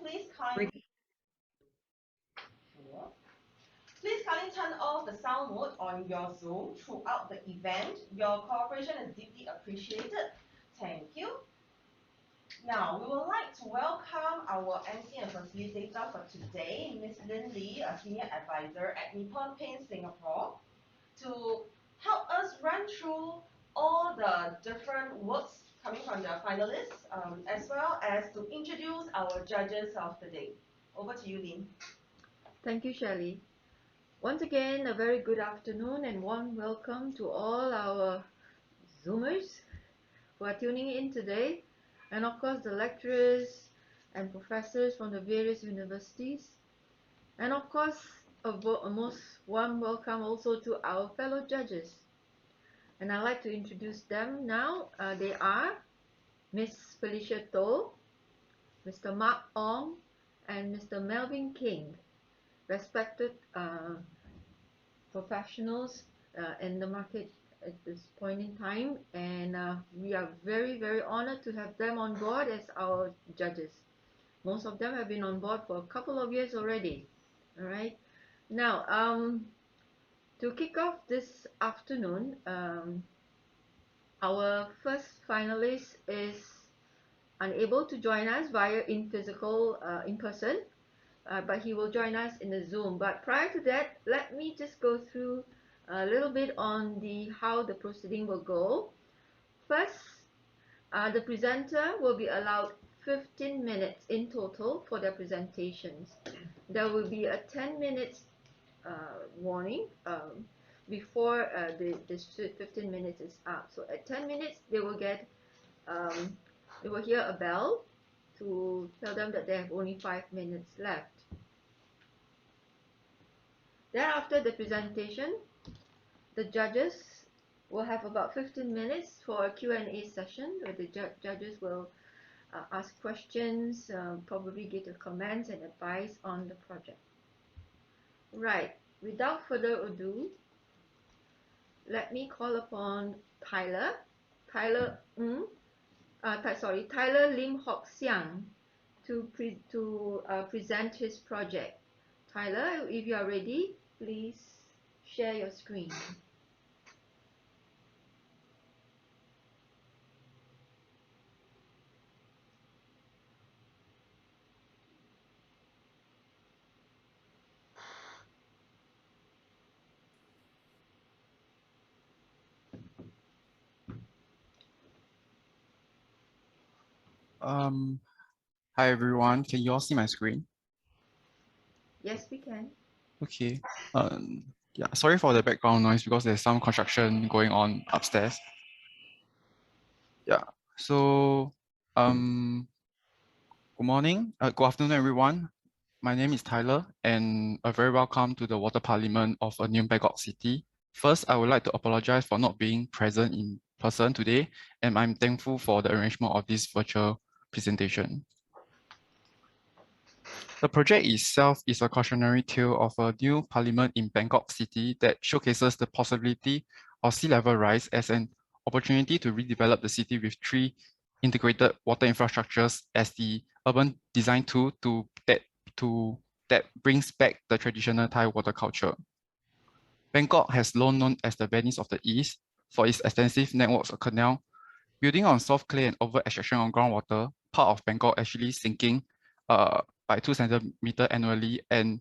Please kindly turn off the sound mode on your Zoom throughout the event. Your cooperation is deeply appreciated. Thank you. Now, we would like to welcome our MC and facilitator for today, Ms. Lin Lee, a Senior Advisor at Nippon Singapore, to help us run through all the different works coming from the finalists, as well as to introduce our judges of the day. Over to you, Lin. Thank you, Shelley. Once again, a very good afternoon and warm welcome to all our Zoomers who are tuning in today, and of course the lecturers and professors from the various universities, and of course a most warm welcome also to our fellow judges. And I'd like to introduce them now. They are Miss Felicia Toh, Mr. Mark Ong, and Mr. Melvin Keng, respected professionals in the market at this point in time, and we are very, very honored to have them on board as our judges. Most of them have been on board for a couple of years already. All right. Now, to kick off this afternoon, our first finalist is unable to join us via in person, but he will join us in the Zoom. But prior to that, let me just go through a little bit on how the proceeding will go. First, the presenter will be allowed 15 minutes in total for their presentations. There will be a 10 minutes warning before the 15 minutes is up. So at 10 minutes, they will hear a bell to tell them that they have only 5 minutes left. Thereafter the presentation, the judges will have about 15 minutes for a Q&A session where the judges will ask questions, probably give their comments and advice on the project. Right, without further ado, let me call upon Tyler Lim Hock Siang to present his project. Tyler, if you are ready, please share your screen. Hi everyone, can you all see my screen? Yes, we can. Okay. Yeah, sorry for the background noise because there's some construction going on upstairs. Yeah. So, good morning, good afternoon, everyone. My name is Tyler, and a very welcome to the Water Parliament of New Bangkok City. First, I would like to apologize for not being present in person today, and I'm thankful for the arrangement of this virtual presentation. The project itself is a cautionary tale of a new parliament in Bangkok City that showcases the possibility of sea level rise as an opportunity to redevelop the city with 3 integrated water infrastructures as the urban design tool that brings back the traditional Thai water culture. Bangkok has long known as the Venice of the East for its extensive networks of canal. Building on soft clay and over extraction of groundwater, part of Bangkok actually sinking by 2 centimeters annually, and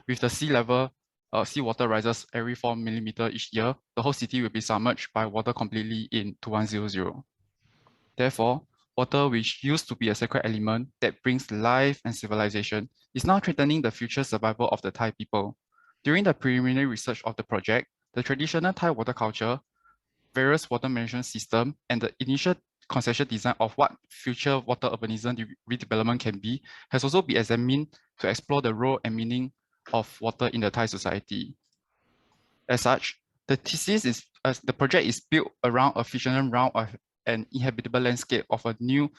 with the seawater rises every 4 millimeters each year, the whole city will be submerged by water completely in 2100. Therefore, water, which used to be a sacred element that brings life and civilization, is now threatening the future survival of the Thai people. During the preliminary research of the project, the traditional Thai water culture, various water management system, and the initial conceptual design of what future water urbanism redevelopment can be has also been examined to explore the role and meaning of water in the Thai society. As such, the project is built around a fictional round of an inhabitable landscape of a new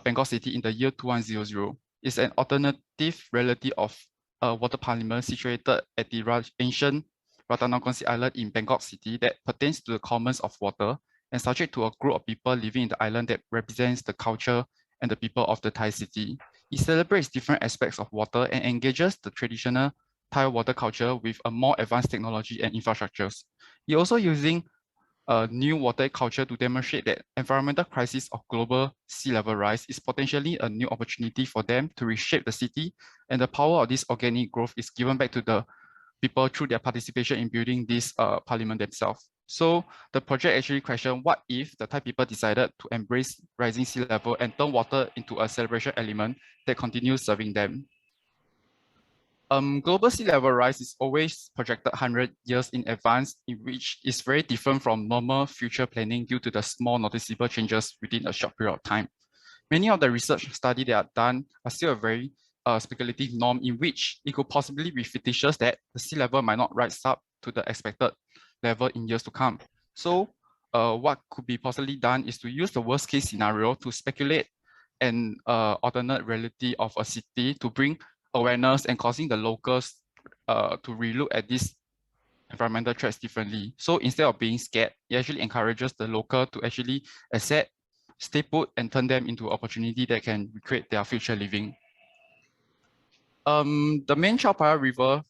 Bangkok city in the year 2100. It's an alternative reality of a water parliament situated at the ancient Rattanakonsi Island in Bangkok City that pertains to the commons of water and subject to a group of people living in the island that represents the culture and the people of the Thai city. It celebrates different aspects of water and engages the traditional Thai water culture with a more advanced technology and infrastructures. It also using a new water culture to demonstrate that environmental crisis of global sea level rise is potentially a new opportunity for them to reshape the city, and the power of this organic growth is given back to the people through their participation in building this parliament themselves. So the project actually questioned what if the Thai people decided to embrace rising sea level and turn water into a celebration element that continues serving them. Global sea level rise is always projected 100 years in advance, in which is very different from normal future planning due to the small noticeable changes within a short period of time. Many of the research studies that are done are still a very speculative norm in which it could possibly be fictitious that the sea level might not rise up to the expected level in years to come. So what could be possibly done is to use the worst case scenario to speculate an alternate reality of a city to bring awareness and causing the locals to relook at these environmental threats differently. So instead of being scared, it actually encourages the local to actually accept, stay put, and turn them into opportunity that can recreate their future living. The main Chao Phraya River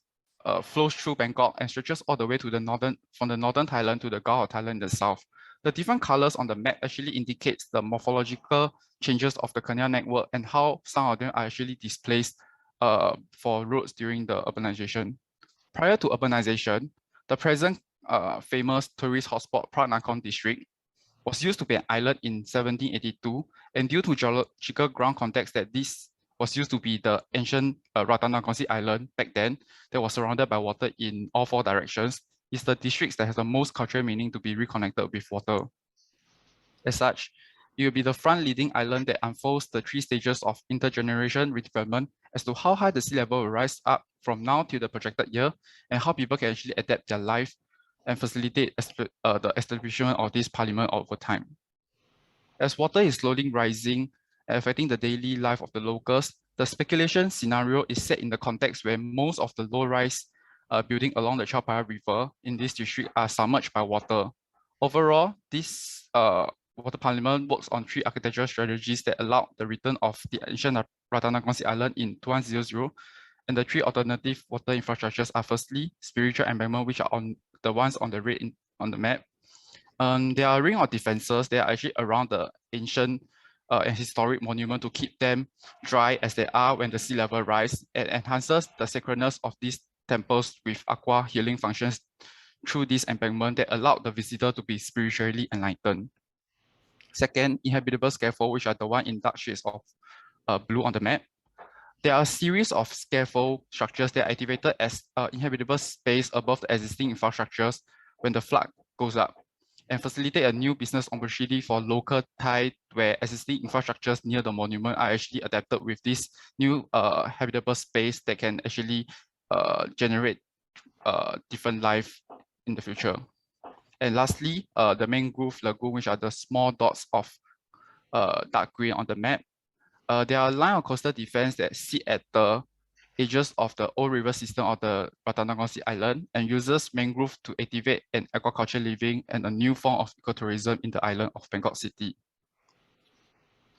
flows through Bangkok and stretches all the way to the from the northern Thailand to the Gulf of Thailand in the south. The different colors on the map actually indicates the morphological changes of the canal network and how some of them are actually displaced for roads during the urbanization. Prior to urbanization, the present famous tourist hotspot Phra Nakhon district was used to be an island in 1782, and due to geological ground context that this was used to be the ancient Ratanakongsi Island back then that was surrounded by water in all four directions, is the districts that has the most cultural meaning to be reconnected with water. As such, it will be the front leading island that unfolds the three stages of intergeneration redevelopment as to how high the sea level will rise up from now till the projected year and how people can actually adapt their life and facilitate the establishment of this parliament over time. As water is slowly rising and affecting the daily life of the locals, the speculation scenario is set in the context where most of the low-rise building along the Chao Phraya River in this district are submerged by water. Overall, this water parliament works on three architectural strategies that allow the return of the ancient Ratanakongsi Island in 2100, and the three alternative water infrastructures are firstly spiritual embankment, which are on the ones on the red on the map. There are ring of defenses that are actually around the ancient and historic monument to keep them dry as they are when the sea level rise, and enhances the sacredness of these temples with aqua healing functions through this embankment that allowed the visitor to be spiritually enlightened. Second, inhabitable scaffold, which are the one in dark shades of blue on the map. There are a series of scaffold structures that are activated as inhabitable space above the existing infrastructures when the flood goes up, and facilitate a new business opportunity for local Thai where existing infrastructures near the monument are actually adapted with this new habitable space that can actually generate different life in the future. And lastly, the Mangrove Lagoon, which are the small dots of dark green on the map. There are a line of coastal defense that sit at the edges of the old river system of the Ratanakongsi Island and uses mangrove to activate an aquaculture living and a new form of ecotourism in the island of Bangkok City.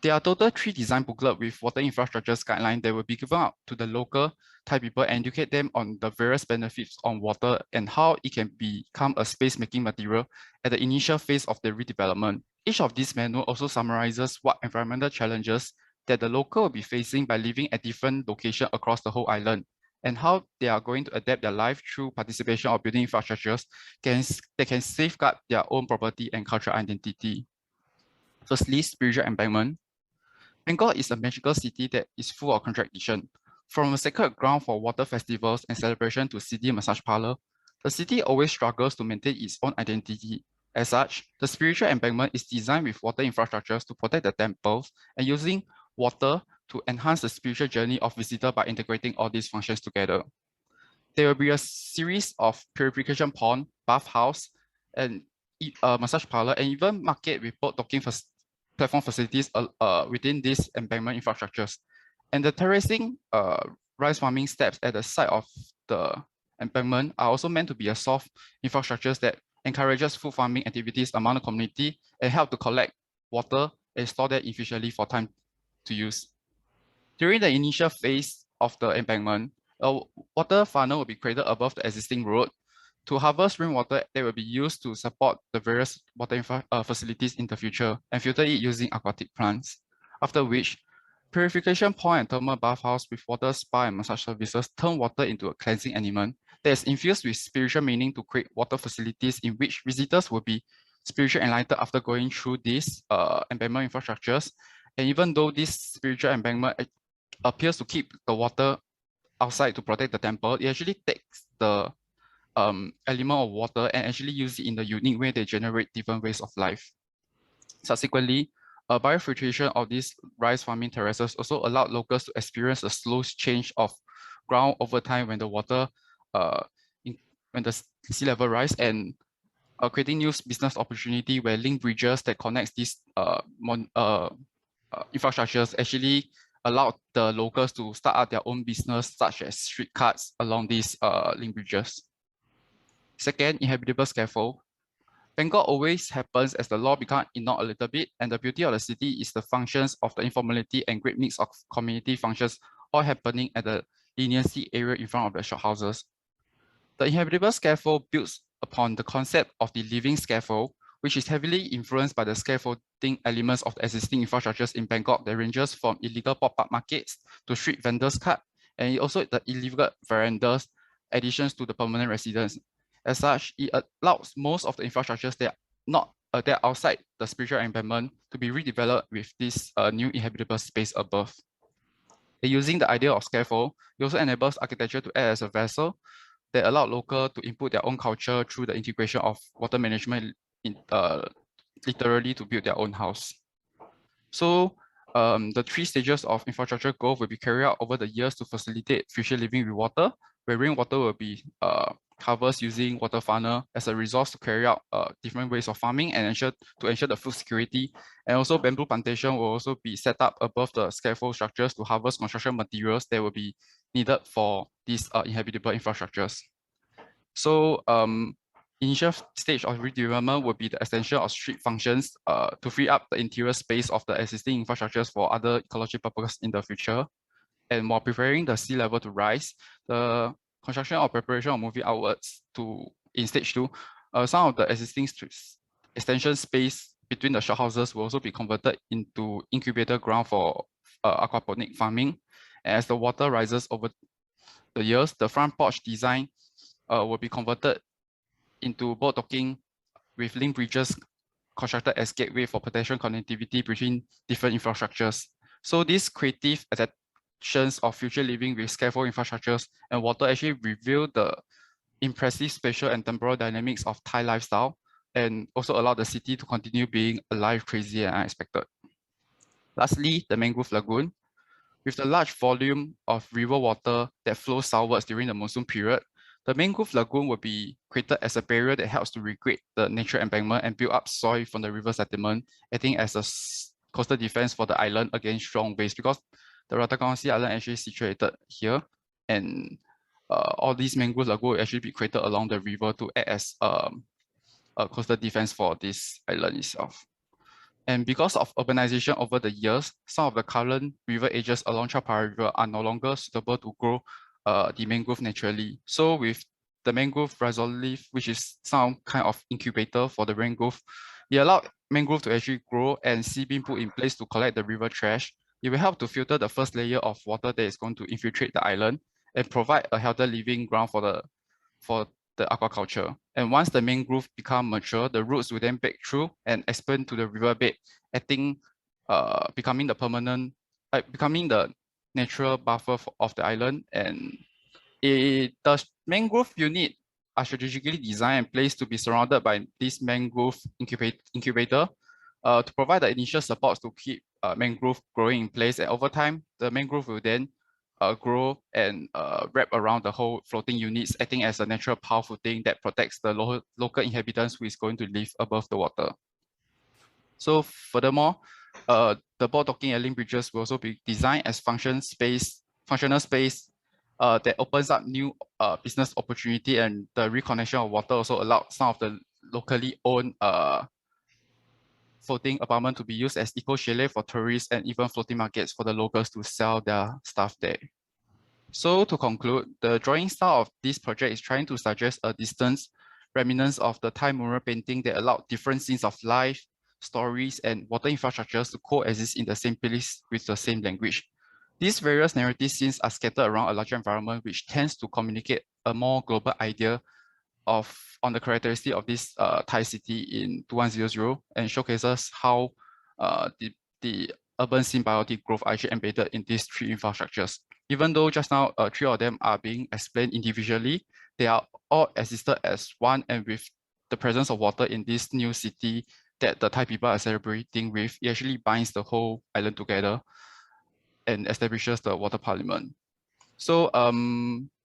There are total 3 design booklets with water infrastructure guidelines that will be given out to the local Thai people and educate them on the various benefits on water and how it can become a space-making material at the initial phase of the redevelopment. Each of these manuals also summarizes what environmental challenges that the local will be facing by living at different locations across the whole island, and how they are going to adapt their life through participation of building infrastructures that can safeguard their own property and cultural identity. Firstly, spiritual embankment. Bangkok is a magical city that is full of contradiction. From a sacred ground for water festivals and celebration to city massage parlor, the city always struggles to maintain its own identity. As such, the spiritual embankment is designed with water infrastructures to protect the temples and using water to enhance the spiritual journey of visitors by integrating all these functions together. There will be a series of purification pond, bathhouse, and massage parlor, and even market with boat docking platform facilities within these embankment infrastructures. And the terracing rice farming steps at the side of the embankment are also meant to be a soft infrastructures that encourages food farming activities among the community and help to collect water and store that efficiently for time to use. During the initial phase of the embankment, a water funnel will be created above the existing road to harvest rainwater that will be used to support the various water facilities in the future and filter it using aquatic plants. After which, purification point and thermal bathhouse with water spa and massage services turn water into a cleansing element that is infused with spiritual meaning to create water facilities in which visitors will be spiritually enlightened after going through these embankment infrastructures. And even though this spiritual embankment appears to keep the water outside to protect the temple, it actually takes the element of water and actually use it in the unique way they generate different ways of life. Subsequently, biofiltration of these rice farming terraces also allowed locals to experience a slow change of ground over time when the water, when the sea level rise, and creating new business opportunity where link bridges that connects these infrastructures actually allowed the locals to start out their own business, such as street carts along these link bridges. Second, inhabitable scaffold. Bangkok always happens as the law becomes ignored a little bit, and the beauty of the city is the functions of the informality and great mix of community functions all happening at the leniency area in front of the shophouses. The inhabitable scaffold builds upon the concept of the living scaffold, which is heavily influenced by the scaffolding elements of the existing infrastructures in Bangkok that ranges from illegal pop-up markets to street vendors cart, and also the illegal verandas additions to the permanent residents. As such, it allows most of the infrastructures that are outside the spiritual embankment to be redeveloped with this new inhabitable space above. And using the idea of scaffold, it also enables architecture to act as a vessel that allow locals to input their own culture through the integration of water management literally to build their own house. So the 3 stages of infrastructure growth will be carried out over the years to facilitate future living with water, where rainwater will be harvested using water funnel as a resource to carry out different ways of farming and ensure the food security. And also bamboo plantation will also be set up above the scaffold structures to harvest construction materials that will be needed for these inhabitable infrastructures. So initial stage of redevelopment will be the extension of street functions to free up the interior space of the existing infrastructures for other ecology purposes in the future. And while preparing the sea level to rise, the construction or preparation of moving outwards in stage 2, some of the existing extension space between the shophouses will also be converted into incubator ground for aquaponic farming. And as the water rises over the years, the front porch design will be converted into boat docking with link bridges constructed as gateway for potential connectivity between different infrastructures. So these creative adaptations of future living with scaffold infrastructures and water actually reveal the impressive spatial and temporal dynamics of Thai lifestyle and also allow the city to continue being alive, crazy, and unexpected. Lastly, the Mangrove Lagoon. With the large volume of river water that flows southwards during the monsoon period, the Mangrove Lagoon will be created as a barrier that helps to recreate the natural embankment and build up soil from the river sediment, acting as a coastal defense for the island against strong waves, because the Rattakong Sea Island actually situated here, and all these mangrove lagoon will actually be created along the river to act as a coastal defense for this island itself. And because of urbanization over the years, some of the current river edges along Chapara River are no longer suitable to grow the mangrove naturally. So with the mangrove rhizole leaf, which is some kind of incubator for the mangrove, it allowed mangrove to actually grow and seed being put in place to collect the river trash. It will help to filter the first layer of water that is going to infiltrate the island and provide a healthy living ground for the aquaculture. And once the mangrove become mature, the roots will then break through and expand to the riverbed, becoming the natural buffer of the island. And the mangrove unit are strategically designed and placed to be surrounded by this mangrove incubator to provide the initial supports to keep mangrove growing in place. And over time, the mangrove will then grow and wrap around the whole floating units, acting as a natural powerful thing that protects the local inhabitants who is going to live above the water. So furthermore, the boat docking and link bridges will also be designed as functional space that opens up new business opportunity, and the reconnection of water also allowed some of the locally owned floating apartment to be used as eco chalet for tourists and even floating markets for the locals to sell their stuff there. So to conclude, the drawing style of this project is trying to suggest a distance remnants of the Thai mural painting that allowed different scenes of life, stories, and water infrastructures to coexist in the same place with the same language. These various narrative scenes are scattered around a larger environment, which tends to communicate a more global idea on the characteristic of this Thai city in 2100 and showcases how the urban symbiotic growth are actually embedded in these three infrastructures. Even though just now three of them are being explained individually, they are all existed as one, and with the presence of water in this new city that the Thai people are celebrating with, it actually binds the whole island together and establishes the water parliament. So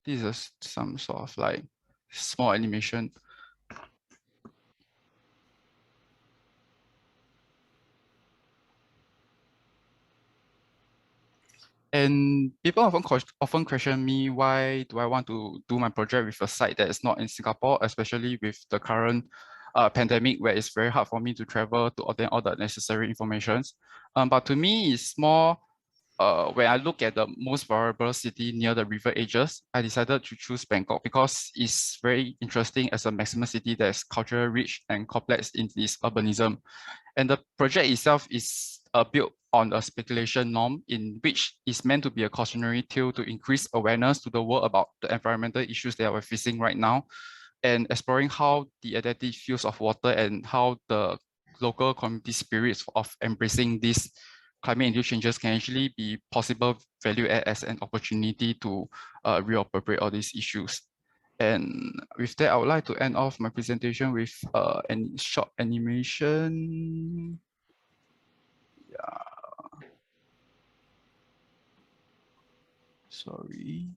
this is some sort of like small animation. And people often question me, why do I want to do my project with a site that is not in Singapore, especially with the current pandemic, where it's very hard for me to travel to obtain all the necessary informations. But to me, it's more when I look at the most vulnerable city near the river edges, I decided to choose Bangkok because it's very interesting as a maximum city that is culturally rich and complex in its urbanism. And the project itself is built on a speculation norm in which is meant to be a cautionary tale to increase awareness to the world about the environmental issues that we're facing right now, and exploring how the adaptive use of water and how the local community spirits of embracing these climate-induced changes can actually be possible value add as an opportunity to reappropriate all these issues. And with that, I would like to end off my presentation with a short animation. Yeah. Sorry.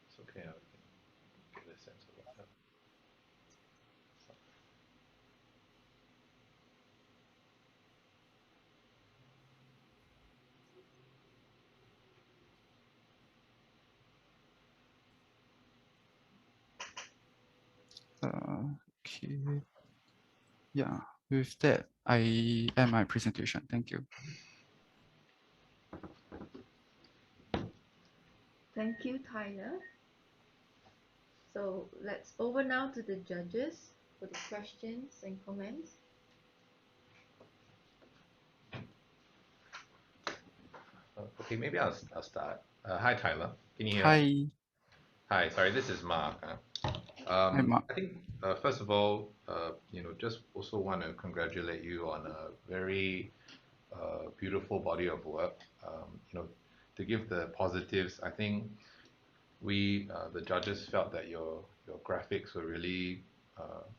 It's okay, I can get a sense of what's happening. Okay. Yeah, with that, I end my presentation. Thank you. Thank you, Tyler. So let's over now to the judges for the questions and comments. Okay, maybe I'll start. Hi, Tyler. Can you hear? Hi. Hi, sorry, this is Mark. Hi, Mark. I think, first of all, just also want to congratulate you on a very beautiful body of work. To give the positives, I think we, the judges, felt that your graphics were really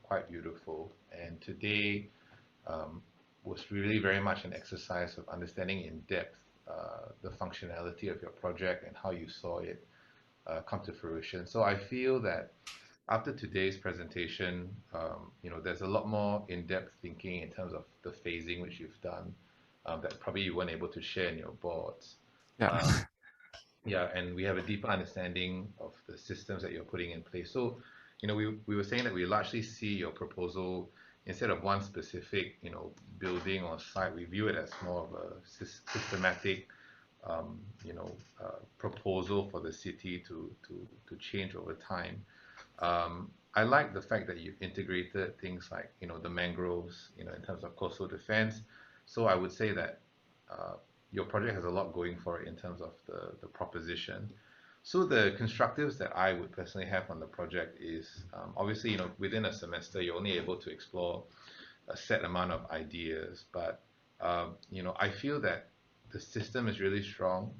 quite beautiful. And today was really very much an exercise of understanding in depth the functionality of your project and how you saw it come to fruition. So I feel that after today's presentation, there's a lot more in-depth thinking in terms of the phasing which you've done that probably you weren't able to share in your boards. Yeah. Yeah, and we have a deeper understanding of the systems that you're putting in place. So, we were saying that we largely see your proposal instead of one specific, building or site, we view it as more of a systematic, proposal for the city to change over time. I like the fact that you've integrated things like, the mangroves, in terms of coastal defense. So I would say that your project has a lot going for it in terms of the proposition. So the constructives that I would personally have on the project is obviously, within a semester, you're only able to explore a set amount of ideas, but I feel that the system is really strong,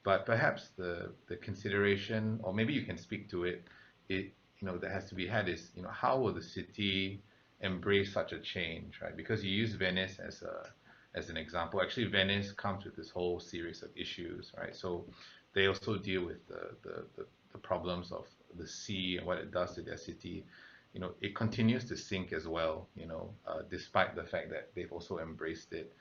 but perhaps the consideration, or maybe you can speak to it, that has to be had is, how will the city embrace such a change, right? Because you use Venice as an example. Actually, Venice comes with this whole series of issues, right? So they also deal with the problems of the sea and what it does to their city. It continues to sink as well, despite the fact that they've also embraced it.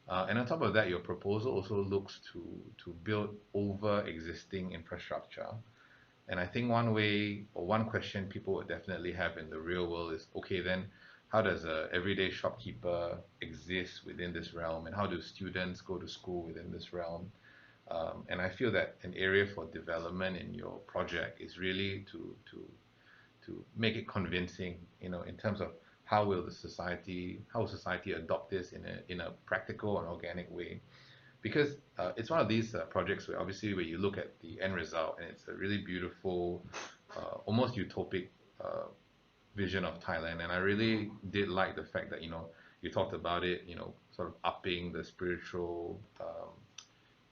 And on top of that, your proposal also looks to build over existing infrastructure. And I think one way or one question people would definitely have in the real world is, okay, then how does a everyday shopkeeper exist within this realm, and how do students go to school within this realm? And I feel that an area for development in your project is really to make it convincing, in terms of how will society adopt this in a practical and organic way. Because it's one of these projects where obviously where you look at the end result and it's a really beautiful, almost utopic vision of Thailand. And I really did like the fact that, you talked about it, sort of upping the spiritual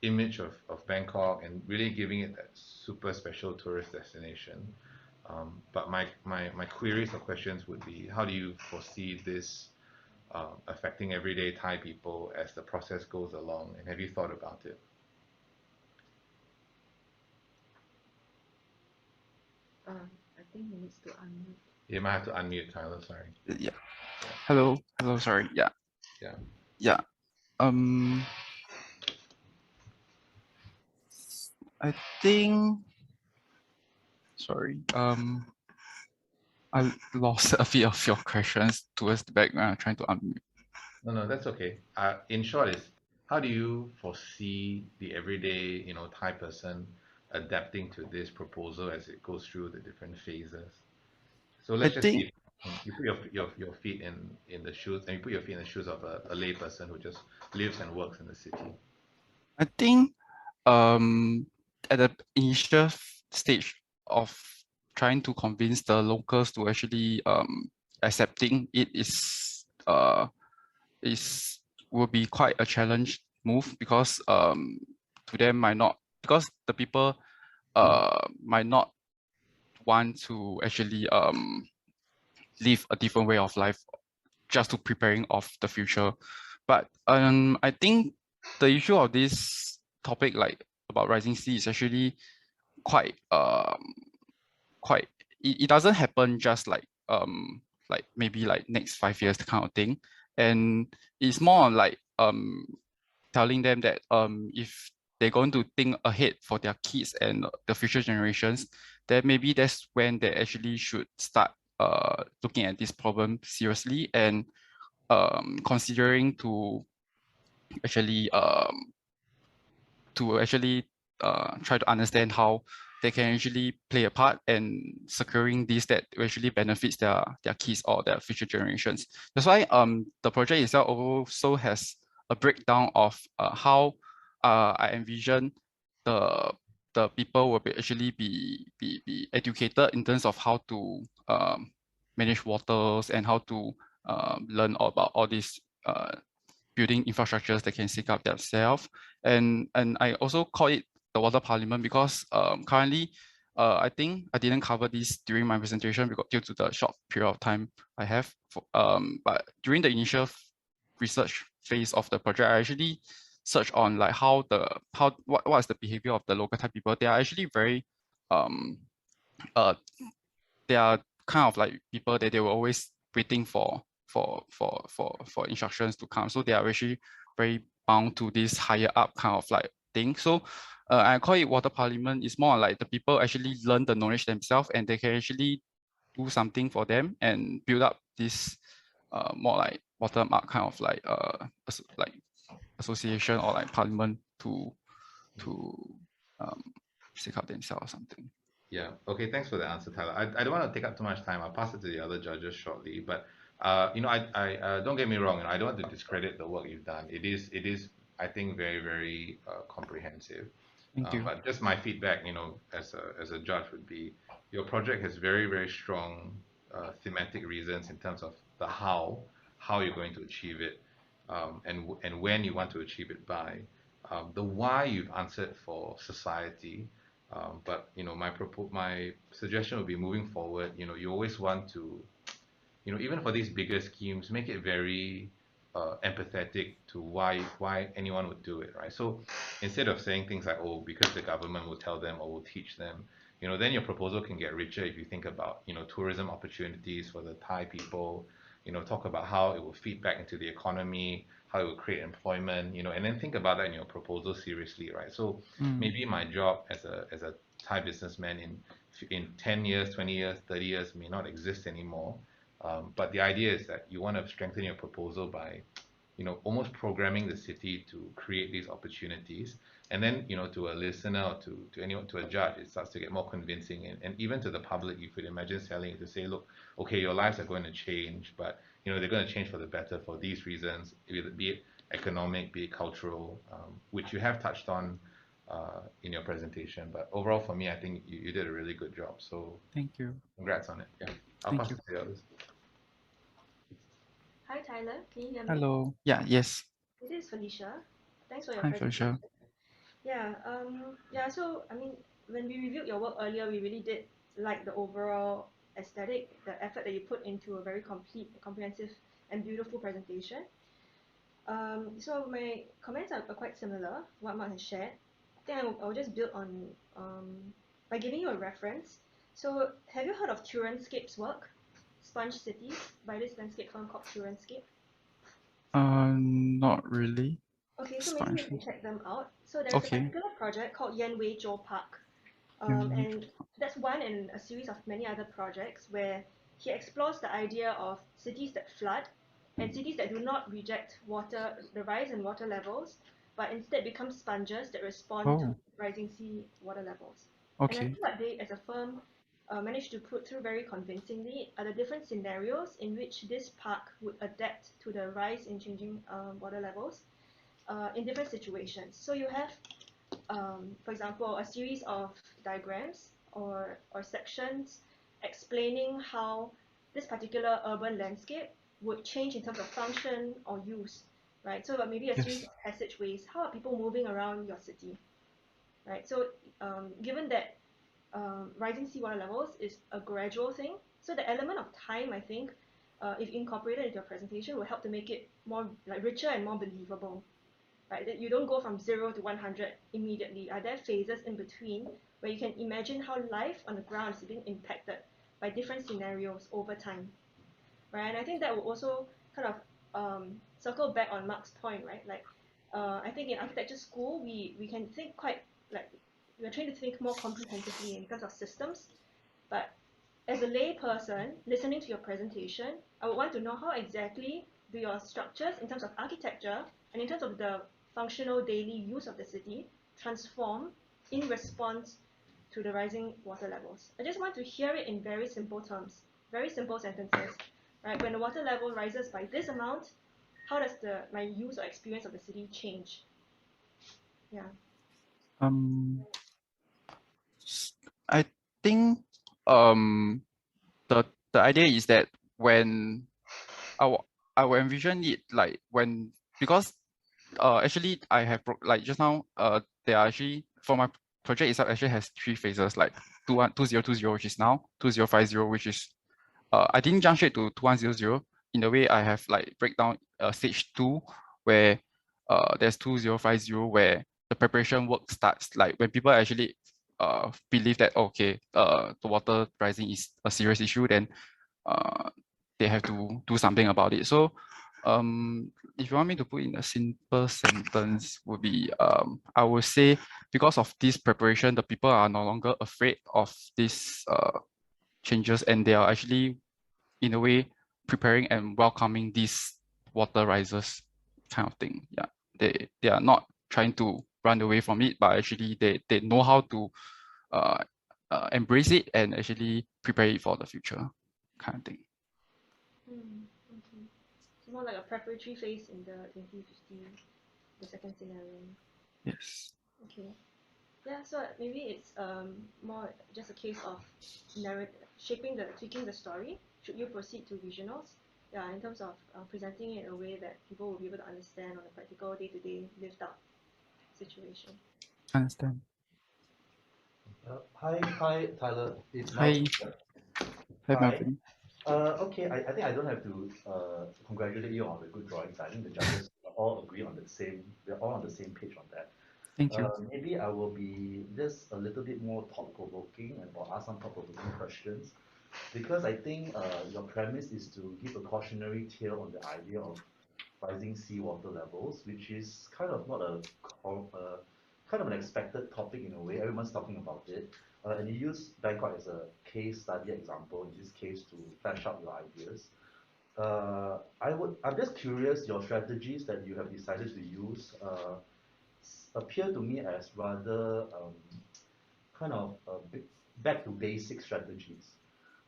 image of Bangkok and really giving it that super special tourist destination. But my queries or questions would be, how do you foresee this affecting everyday Thai people as the process goes along? And have you thought about it? I think he needs to unmute. You might have to unmute, Tyler, sorry. Yeah. Hello. Hello. Sorry. Yeah. Yeah. Yeah. I think. Sorry. I lost a few of your questions towards the back when I'm trying to unmute. No, that's okay. In short, is how do you foresee the everyday, Thai person adapting to this proposal as it goes through the different phases? So I let's just think see. You put your feet in the shoes, and you put your feet in the shoes of a lay person who just lives and works in the city. I think at the initial stage of trying to convince the locals to actually accepting it is will be quite a challenge move, because to them might not, because the people might not want to actually live a different way of life just to preparing of the future. But I think the issue of this topic, like about rising sea, is actually quite quite it doesn't happen just like maybe like next 5 years kind of thing. And it's more on like telling them that if they're going to think ahead for their kids and the future generations, then maybe that's when they actually should start looking at this problem seriously, and considering actually to actually try to understand how they can actually play a part in securing this that actually benefits their kids or their future generations. That's why the project itself also has a breakdown of how I envision the people will actually be educated in terms of how to manage waters, and how to learn about all these building infrastructures that can seek up themselves. And I also call it the water parliament because currently I think I didn't cover this during my presentation because due to the short period of time I have. But during the initial research phase of the project, I actually searched on like what is the behavior of the local Thai people. They are actually very uh they are kind of like people that they were always waiting for instructions to come. So they are actually very bound to this higher up kind of like thing. So I call it water parliament. It's more like the people actually learn the knowledge themselves, and they can actually do something for them and build up this more like bottom up kind of like like association or like parliament to um, seek out themselves or something. Yeah. Okay. Thanks for the answer, Tyler. I don't want to take up too much time. I'll pass it to the other judges shortly. But I don't get me wrong. I don't want to discredit the work you've done. It is I think very very comprehensive. Thank you. But just my feedback, as a judge would be, your project has very, very strong thematic reasons in terms of the how you're going to achieve it, and when you want to achieve it by. The why you've answered for society, but my suggestion would be moving forward. You always want to, even for these bigger schemes, make it very empathetic to why anyone would do it, right? So instead of saying things like, oh, because the government will tell them or will teach them, then your proposal can get richer if you think about, tourism opportunities for the Thai people, talk about how it will feed back into the economy, how it will create employment, and then think about that in your proposal seriously, right? So maybe my job as a Thai businessman in 10 years, 20 years, 30 years may not exist anymore. But the idea is that you want to strengthen your proposal by, almost programming the city to create these opportunities. And then, to a listener or to anyone, to a judge, it starts to get more convincing. And even to the public, you could imagine selling it to say, look, okay, your lives are going to change, but, they're going to change for the better for these reasons, be it economic, be it cultural, which you have touched on in your presentation. But overall, for me, I think you did a really good job. So Thank you. congrats on it. Yeah, I'll Thank pass you. it to the others. Hi Tyler, can you hear me? Hello. Yeah, yes. This is Felicia. Thanks for your Hi, presentation. Felicia. So I mean, when we reviewed your work earlier, we really did like the overall aesthetic, the effort that you put into a very complete, comprehensive, and beautiful presentation. So my comments are quite similar, what Mark has shared. I think I'll just build on by giving you a reference. So have you heard of Turenscape's work, Sponge Cities, by this landscape firm called Turenscape? Not really. Okay, so maybe you can check them out. So there's a Okay. particular project called Yen Wei Zhou Park, Mm, and that's one in a series of many other projects where he explores the idea of cities that flood and cities that do not reject water, the rise in water levels, but instead become sponges that respond to Oh, rising sea water levels. And I okay. think what they, as a firm, managed to put through very convincingly are the different scenarios in which this park would adapt to the rise in changing water levels in different situations. So you have, for example, a series of diagrams or sections explaining how this particular urban landscape would change in terms of function or use, right? So maybe a series Yes. of passageways. How are people moving around your city, right? So given that rising seawater levels is a gradual thing, so the element of time, I think, if incorporated into your presentation, will help to make it more like richer and more believable, right? That you don't go from 0 to 100 immediately. Are there phases in between where you can imagine how life on the ground is being impacted by different scenarios over time, right? And I think that will also kind of circle back on Mark's point, right? Like, I think in architecture school, we can think quite like we're trying to think more comprehensively in terms of systems, but as a lay person listening to your presentation, I would want to know how exactly do your structures in terms of architecture and in terms of the functional daily use of the city transform in response to the rising water levels. I just want to hear it in very simple terms, very simple sentences, right? When the water level rises by this amount, how does my use or experience of the city change? Yeah. Um, I think um the idea is that when I will envision it like when, because actually I have like just now there are actually, for my project itself, actually has 3 phases, like 2020, which is now, 2050, which is I didn't jump straight to 2100. In the way I have like breakdown stage 2, where there's 2050, where the preparation work starts, like when people actually believe that okay, the water rising is a serious issue, then they have to do something about it. So if you want me to put in a simple sentence, would be I would say, because of this preparation, the people are no longer afraid of these changes, and they are actually, in a way, preparing and welcoming these water rises kind of thing. Yeah, they are not trying to run away from it, but actually they know how to uh, embrace it and actually prepare it for the future kind of thing. Okay. So more like a preparatory phase in the 2050, the second scenario. Yes. Okay. Yeah, so maybe it's more just a case of tweaking the story. Should you proceed to regionals? Yeah, in terms of presenting it in a way that people will be able to understand on a practical day-to-day lived out situation. Understand. Hi, Tyler. It's Hi. Melvin here. Hi, Hi. Melvin. Okay, I think I don't have to congratulate you on the good drawings. I think the judges all agree on the same. We're all on the same page on that. Thank you. Maybe I will be just a little bit more thought-provoking and or ask some thought-provoking questions, because I think your premise is to give a cautionary tale on the idea of rising seawater levels, which is kind of not kind of an expected topic in a way. Everyone's talking about it, and you use Bangkok as a case study example in this case to flesh out your ideas. I'm just curious, your strategies that you have decided to use appear to me as rather kind of back to basic strategies,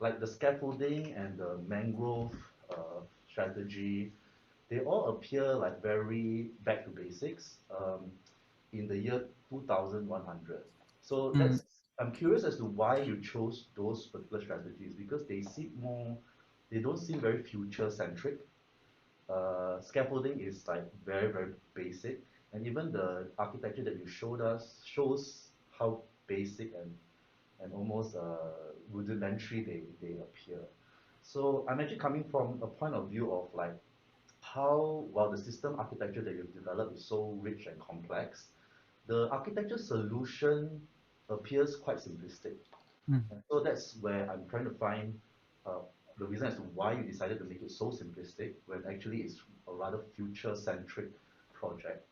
like the scaffolding and the mangrove strategy. They all appear like very back to basics in the year 2100. So Mm, I'm curious as to why you chose those particular strategies, because they don't seem very future centric. Scaffolding is like very, very basic, and even the architecture that you showed us shows how basic and almost rudimentary they appear. So I'm actually coming from a point of view of like how, while the system architecture that you've developed is so rich and complex, the architecture solution appears quite simplistic. mm, And so that's where I'm trying to find uh, the reason as to why you decided to make it so simplistic when actually it's a rather future-centric project.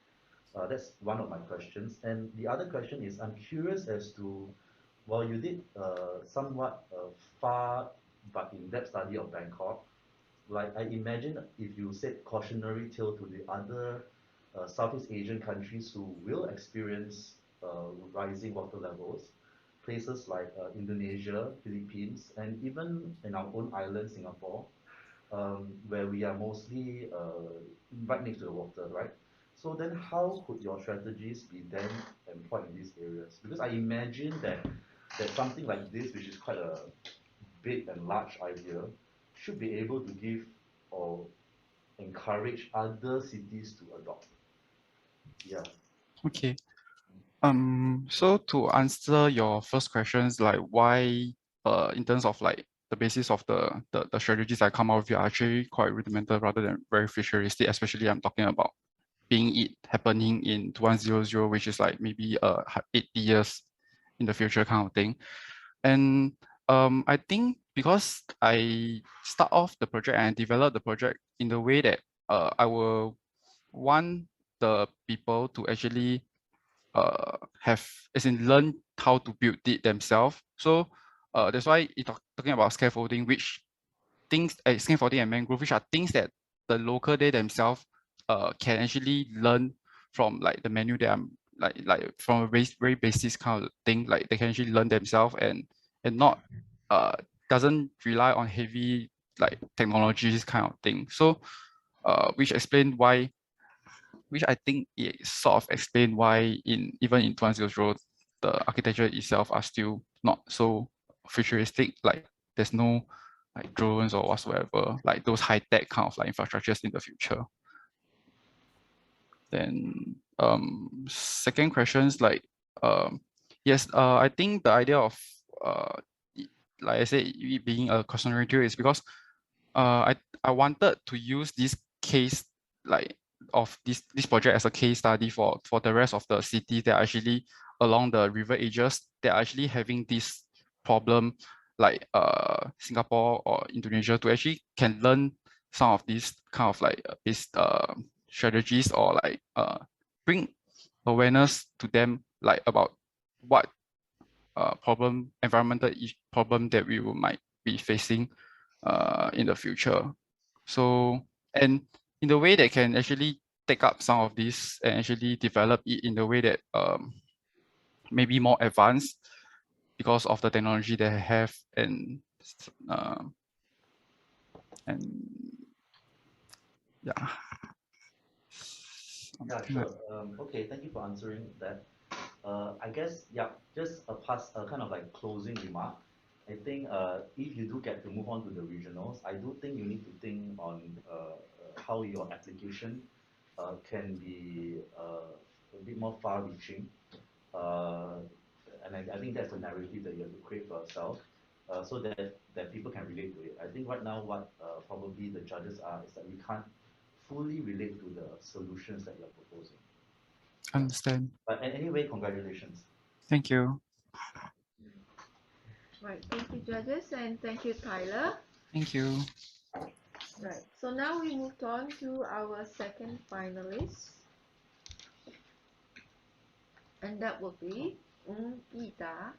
That's one of my questions. And the other question is, I'm curious as to, while you did somewhat far but in-depth study of Bangkok, like I imagine if you said cautionary tale to the other Southeast Asian countries who will experience rising water levels, places like Indonesia, Philippines, and even in our own island, Singapore, where we are mostly right next to the water, right? So then how could your strategies be then employed in these areas? Because I imagine that something like this, which is quite a big and large idea, should be able to give or encourage other cities to adopt. Yeah. okay. So to answer your first questions, like why, in terms of like the basis of the strategies I come out with are actually quite rudimental rather than very futuristic, especially I'm talking about being it happening in 2100, which is like maybe 80 years in the future kind of thing. And I think because I start off the project and develop the project in the way that I will want the people to actually have, as in learn how to build it themselves. So that's why talking about scaffolding, which things scaffolding and mangrove, which are things that the local they themselves can actually learn from, like the menu that I'm like from a very basic kind of thing, like they can actually learn themselves and not uh doesn't rely on heavy like technologies kind of thing. So which explain why, which I think it sort of explain why even in 2100 the architecture itself are still not so futuristic. Like there's no like drones or whatsoever, like those high-tech kind of like infrastructures in the future. Then second questions, like yes, I think the idea of uh like I said, it being a cautionary tale is because I wanted to use this case, like of this project as a case study for the rest of the cities that are actually along the river edges that are actually having this problem, like Singapore or Indonesia, to actually can learn some of these kind of like this strategies, or like bring awareness to them, like about what environmental problem that we might be facing in the future. So, and in the way they can actually take up some of this and actually develop it in the way that maybe more advanced because of the technology they have, uh, and yeah. Yeah, sure. Okay, thank you for answering that. I guess, yeah, just a kind of like closing remark. I think if you do get to move on to the regionals, I do think you need to think on how your application can be a bit more far-reaching. And I think that's the narrative that you have to create for yourself so that people can relate to it. I think right now what probably the judges are is that we can't fully relate to the solutions that you're proposing. Understand. But anyway, congratulations. Thank you. Right, thank you, judges, and thank you, Tyler. Thank you. Right, so now we moved on to our second finalist, and that will be AYDA,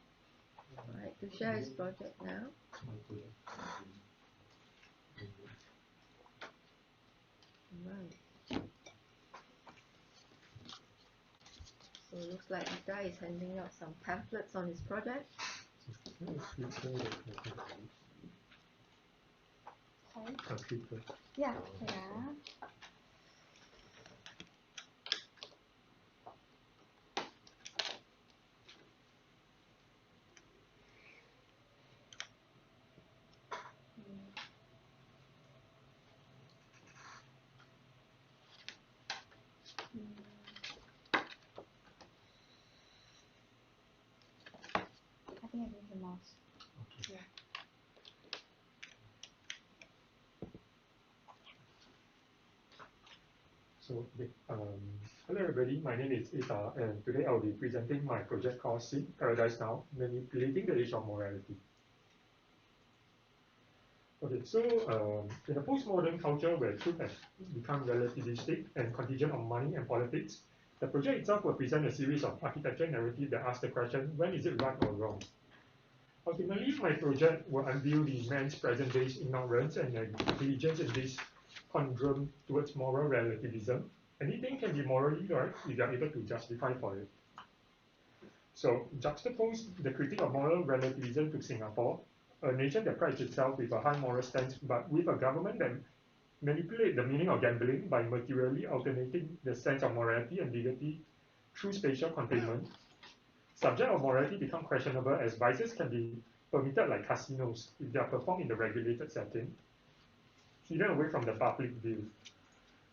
right, to share his project now. Right. So it looks like AYDA is handing out some pamphlets on his project. Yeah, yeah. I think I need the mouse. Yeah. So, hello everybody, my name is AYDA, and today I'll be presenting my project called Paradise Now, Manipulating the Age of Morality. Okay, so in a postmodern culture where truth has become relativistic and contingent on money and politics, the project itself will present a series of architecture narratives that ask the question, when is it right or wrong? Ultimately, my project will unveil the man's present-day ignorance and negligence in this conundrum towards moral relativism. Anything can be morally right if you are able to justify for it. So, juxtapose the critique of moral relativism to Singapore, a nation that prides itself with a high moral stance, but with a government that manipulates the meaning of gambling by materially alternating the sense of morality and liberty through spatial containment. Subject of morality become questionable as vices can be permitted like casinos if they are performed in the regulated setting, hidden away from the public view.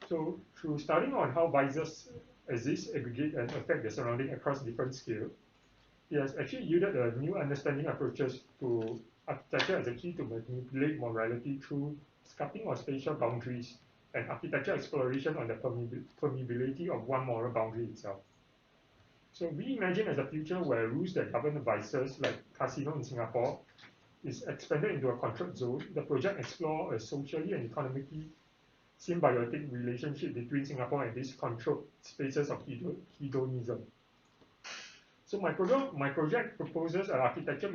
So through studying on how vices exist, aggregate, and affect the surrounding across different scales, it has actually yielded a new understanding approaches to architecture as a key to manipulate morality through sculpting of spatial boundaries and architecture exploration on the permeability of one moral boundary itself. So we imagine as a future where rules that govern vices like casino in Singapore is expanded into a controlled zone. The project explores a socially and economically symbiotic relationship between Singapore and these controlled spaces of hedonism. So my project proposes an architecture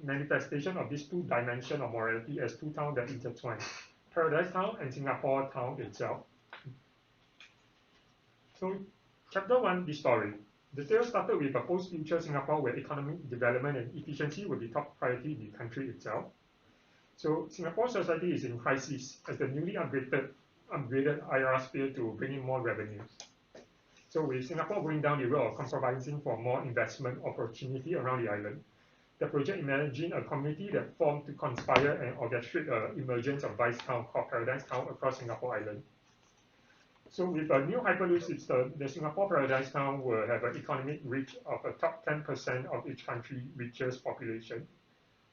manifestation of these two dimensions of morality as two towns that intertwine, Paradise Town and Singapore Town itself. So chapter 1, the story. The tale started with a post-future Singapore where economic development and efficiency will be top priority in the country itself. So Singapore society is in crisis as the newly upgraded IRAs fail to bring in more revenues. So with Singapore going down the road of compromising for more investment opportunity around the island, the project imagined a community that formed to conspire and orchestrate the emergence of vice town called Paradise Town across Singapore Island. So with a new Hyperloop system, the Singapore Paradise Town will have an economic reach of a top 10% of each country richest population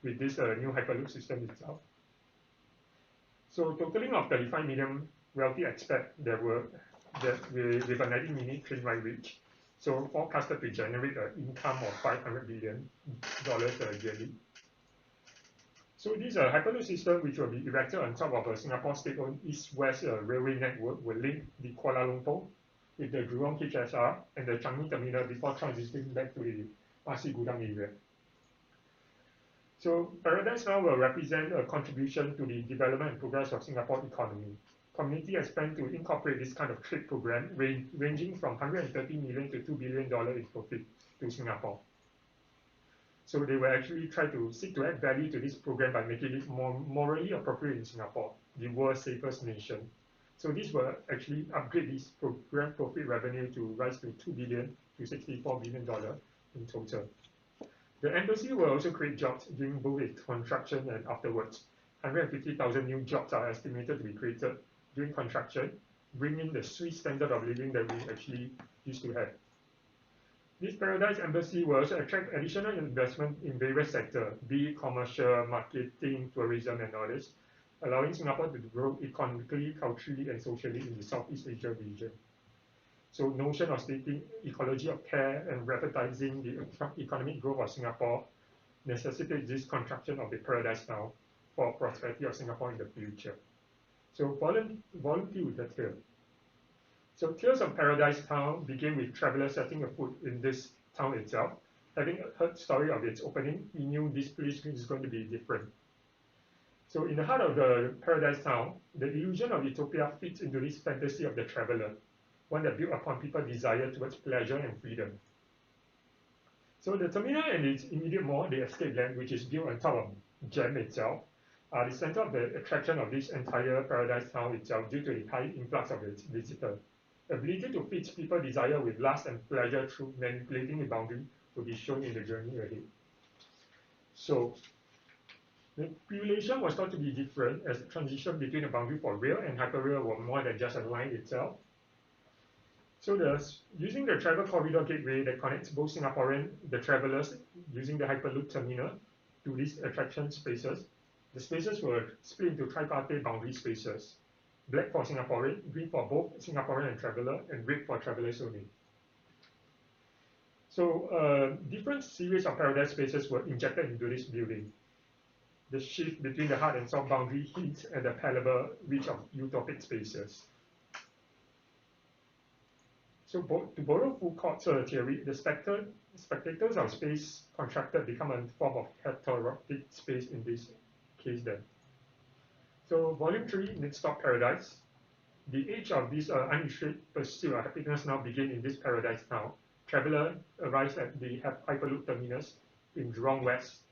with this new Hyperloop system itself. So totaling of 35 million wealthy expats with a 90-minute train ride reach, so forecasted to generate an income of $500 billion yearly. So this Hyperloop system, which will be erected on top of a Singapore state-owned east-west railway network, will link the Kuala Lumpur with the Jurong HSR and the Changi terminal before transiting back to the Pasir Gudang area. So Paradise Now will represent a contribution to the development and progress of Singapore economy. Community has planned to incorporate this kind of trade program ranging from $130 million to $2 billion in profit to Singapore. So they will actually try to seek to add value to this program by making it more morally appropriate in Singapore, the world's safest nation. So this will actually upgrade this program profit revenue to rise to $2 billion to $64 billion in total. The embassy will also create jobs during both its construction and afterwards. 150,000 new jobs are estimated to be created during construction, bringing the Swiss standard of living that we actually used to have. This Paradise Embassy will also attract additional investment in various sectors, be it commercial, marketing, tourism, and others, allowing Singapore to grow economically, culturally, and socially in the Southeast Asia region. So notion of stating ecology of care and revitalizing the economic growth of Singapore necessitates this construction of the Paradise Town for prosperity of Singapore in the future. So volunteer with the tale. So Tales of Paradise Town begin with travelers setting a foot in this town itself. Having heard the story of its opening, he knew this place is going to be different. So in the heart of the Paradise Town, the illusion of utopia fits into this fantasy of the traveler, one that built upon people's desire towards pleasure and freedom. So the terminal and its immediate mall, the escape land, which is built on top of GEM itself, are the center of the attraction of this entire Paradise Town itself due to the high influx of its visitors. Ability to fit people's desire with lust and pleasure through manipulating the boundary will be shown in the journey ahead. So, the population was thought to be different as the transition between the boundary for real and hyperreal were more than just a line itself. So using the travel corridor gateway that connects both Singaporean, the travelers using the Hyperloop terminal to these attraction spaces, the spaces were split into tripartite boundary spaces. Black for Singaporean, green for both Singaporean and traveller, and red for travellers only. So different series of paradise spaces were injected into this building. The shift between the hard and soft boundary hints at the palpable reach of utopic spaces. So to borrow Foucault's theory, the spectators of space contracted become a form of heterotic space in this case then. So volume 3, Next Stop Paradise. The age of this unrestricted pursuit of happiness now begin in this paradise town. Traveller arrives at the Hyperloop terminus in Jurong West,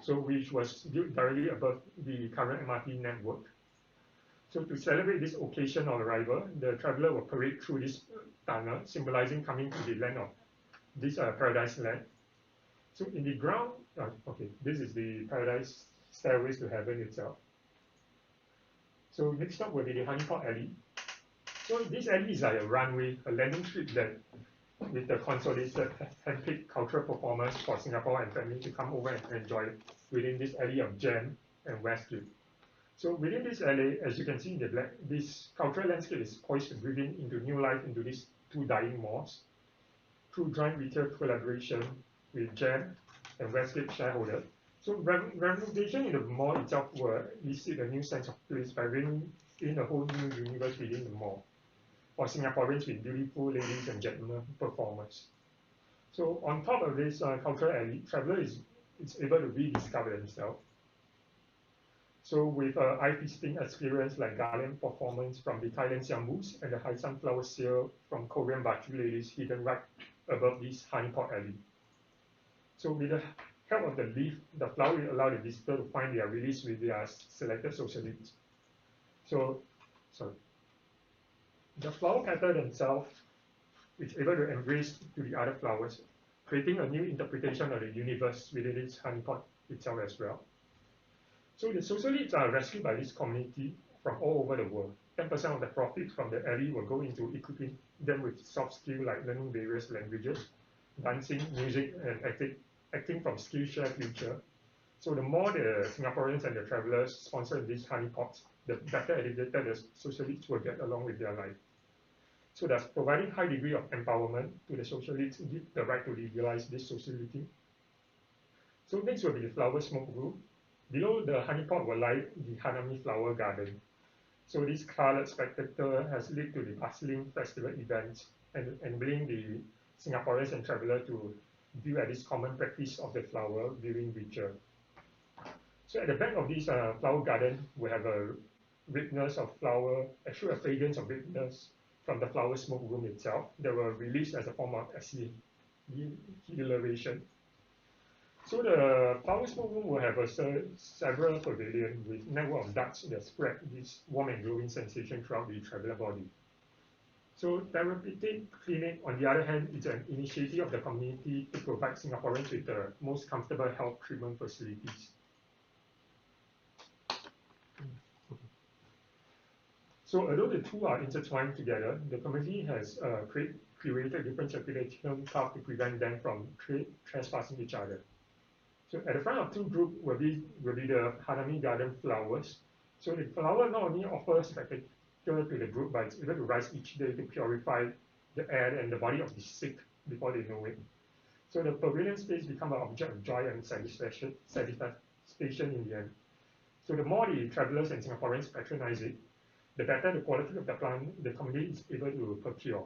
so which was built directly above the current MRT network. So to celebrate this occasion of arrival, the traveller will parade through this tunnel, symbolizing coming to the land of this paradise land. So in the ground, okay, this is the paradise stairways to heaven itself. So next up will be the Honeypot Alley. So this alley is like a runway, a landing strip that with the consolidated handpicked cultural performance for Singapore and family to come over and enjoy within this alley of GEM and Westgate. So within this alley, as you can see in the black, this cultural landscape is poised to breathe into new life into these two dying malls through joint retail collaboration with GEM and Westgate shareholders. So renovation in the mall itself will elicit a new sense of place by bringing in a whole new universe within the mall for Singaporeans with beautiful ladies and gentlemen performers. So on top of this cultural alley, traveller is able to rediscover themselves. So with eye-feasting experience like garland performance from the Thailand Siambus and the high sunflower sale from Korean Bachu ladies hidden right above this Honeypot Alley. So with the help of the lift, the flower will allow the visitor to find their release with their selected social needs. So, the flower petal themselves is able to embrace to the other flowers, creating a new interpretation of the universe within its honeypot itself as well. So the social needs are rescued by this community from all over the world. 10% of the profits from the alley will go into equipping them with soft skills like learning various languages, dancing, music, and acting from Skillshare Future. So the more the Singaporeans and the travelers sponsor these honeypots, the better educated the socialists will get along with their life. So that's providing high degree of empowerment to the socialists, give the right to legalize this sociality. So next will be the flower smoke room. Below the honeypot will lie the Hanami flower garden. So this colored spectacle has led to the bustling festival events and enabling the Singaporeans and travelers to view at this common practice of the flower viewing ritual. So at the back of this flower garden, we have a richness of flower, actually a fragrance of richness from the flower smoke room itself that were released as a form of exhilaration. So the flower smoke room will have several pavilions with network of ducts that spread this warm and glowing sensation throughout the traveler body. So therapeutic clinic, on the other hand, is an initiative of the community to provide Singaporeans with the most comfortable health treatment facilities. So although the two are intertwined together, the community has created different circulation paths to prevent them from trespassing each other. So at the front of two groups will be the Hanami garden flowers. So the flower not only offers spectacle to the group, but it's able to rise each day to purify the air and the body of the sick before they know it. So the pavilion space becomes an object of joy and satisfaction in the end. So the more the travelers and Singaporeans patronize it, the better the quality of the plant the community is able to procure.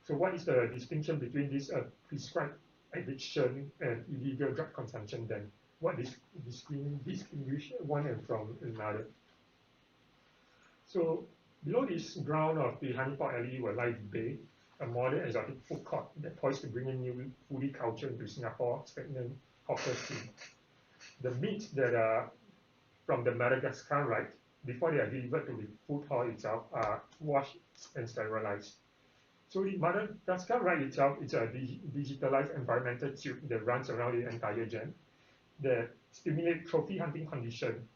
So what is the distinction between this prescribed addiction and illegal drug consumption then? What distinguish one and from another? So below this ground of the Honeypot Alley will lie the bay, a modern exotic food court that poised to bring in new foodie culture into Singapore's stagnant hawker scene. The meats that are from the Madagascar right, before they are delivered to the food hall itself, are washed and sterilized. So the Madagascar right itself is a digitalized environmental tube that runs around the entire gen that stimulate trophy hunting condition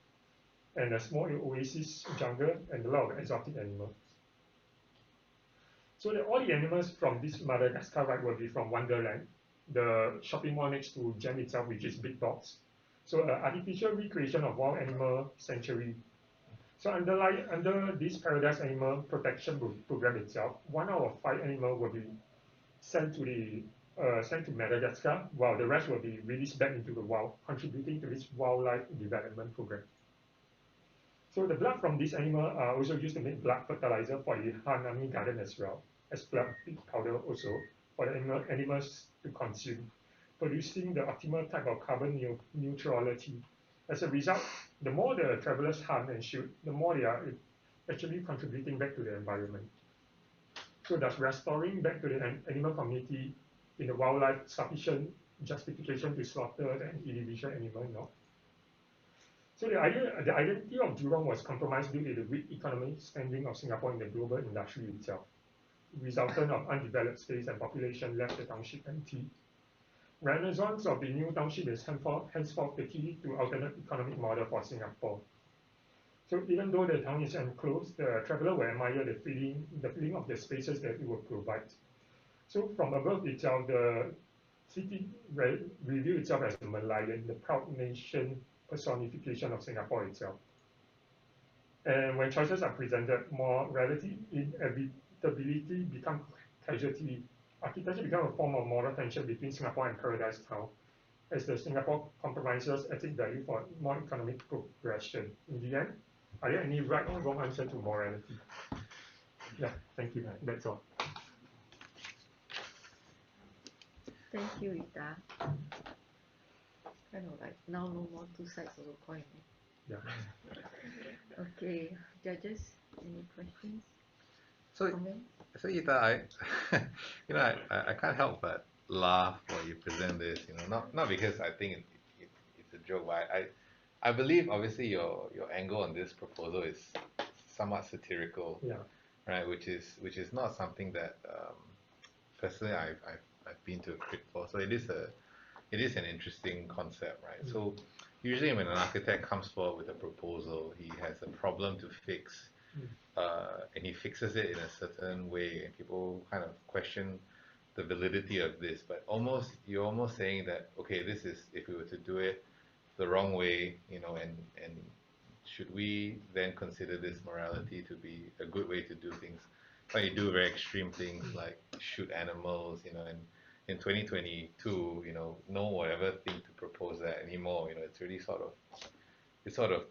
and a small oasis jungle and a lot of exotic animals. So all the animals from this Madagascar right will be from Wonderland, the shopping mall next to Gem itself, which is Big Box. So an artificial recreation of wild animal sanctuary. So under this Paradise Animal Protection Program itself, 1 out of 5 animals will be sent to Madagascar, while the rest will be released back into the wild, contributing to this wildlife development program. So the blood from this animal are also used to make blood fertilizer for the Hanami garden as well, as blood powder also for the animals to consume, producing the optimal type of carbon neutrality. As a result, the more the travelers hunt and shoot, the more they are actually contributing back to the environment. So thus restoring back to the animal community in the wildlife sufficient justification to slaughter an individual animal, no? So the identity of Jurong was compromised due to the weak economic standing of Singapore in the global industry itself. Resultant of undeveloped space and population left the township empty. Renaissance of the new township is henceforth the key to alternate economic model for Singapore. So even though the town is enclosed, the traveler will admire the feeling of the spaces that it will provide. So from above itself, the city review itself as the Malayan, the proud nation personification of Singapore itself. And when choices are presented, morality, inevitability become casualty. Architecture becomes a form of moral tension between Singapore and Paradise Town, as the Singapore compromises ethic value for more economic progression. In the end, are there any right or wrong answer to morality? Yeah, thank you. That's all. Thank you, Ita. Kind of like now no more two sides of the coin. Yeah. Okay, judges, any questions? So, Comments? so Ita, I can't help but laugh while you present this. Not because I think it's a joke, but I believe obviously your angle on this proposal is somewhat satirical, Yeah. right? Which is not something that personally I've been to a crit for. So it is an interesting concept, right? Mm. So usually when an architect comes forward with a proposal, he has a problem to fix, and he fixes it in a certain way, and people kind of question the validity of this. But you're almost saying that, okay, this is, if we were to do it the wrong way, and should we then consider this morality to be a good way to do things? Like you do very extreme things like shoot animals, and in 2022, no one ever think to propose that anymore. It's really sort of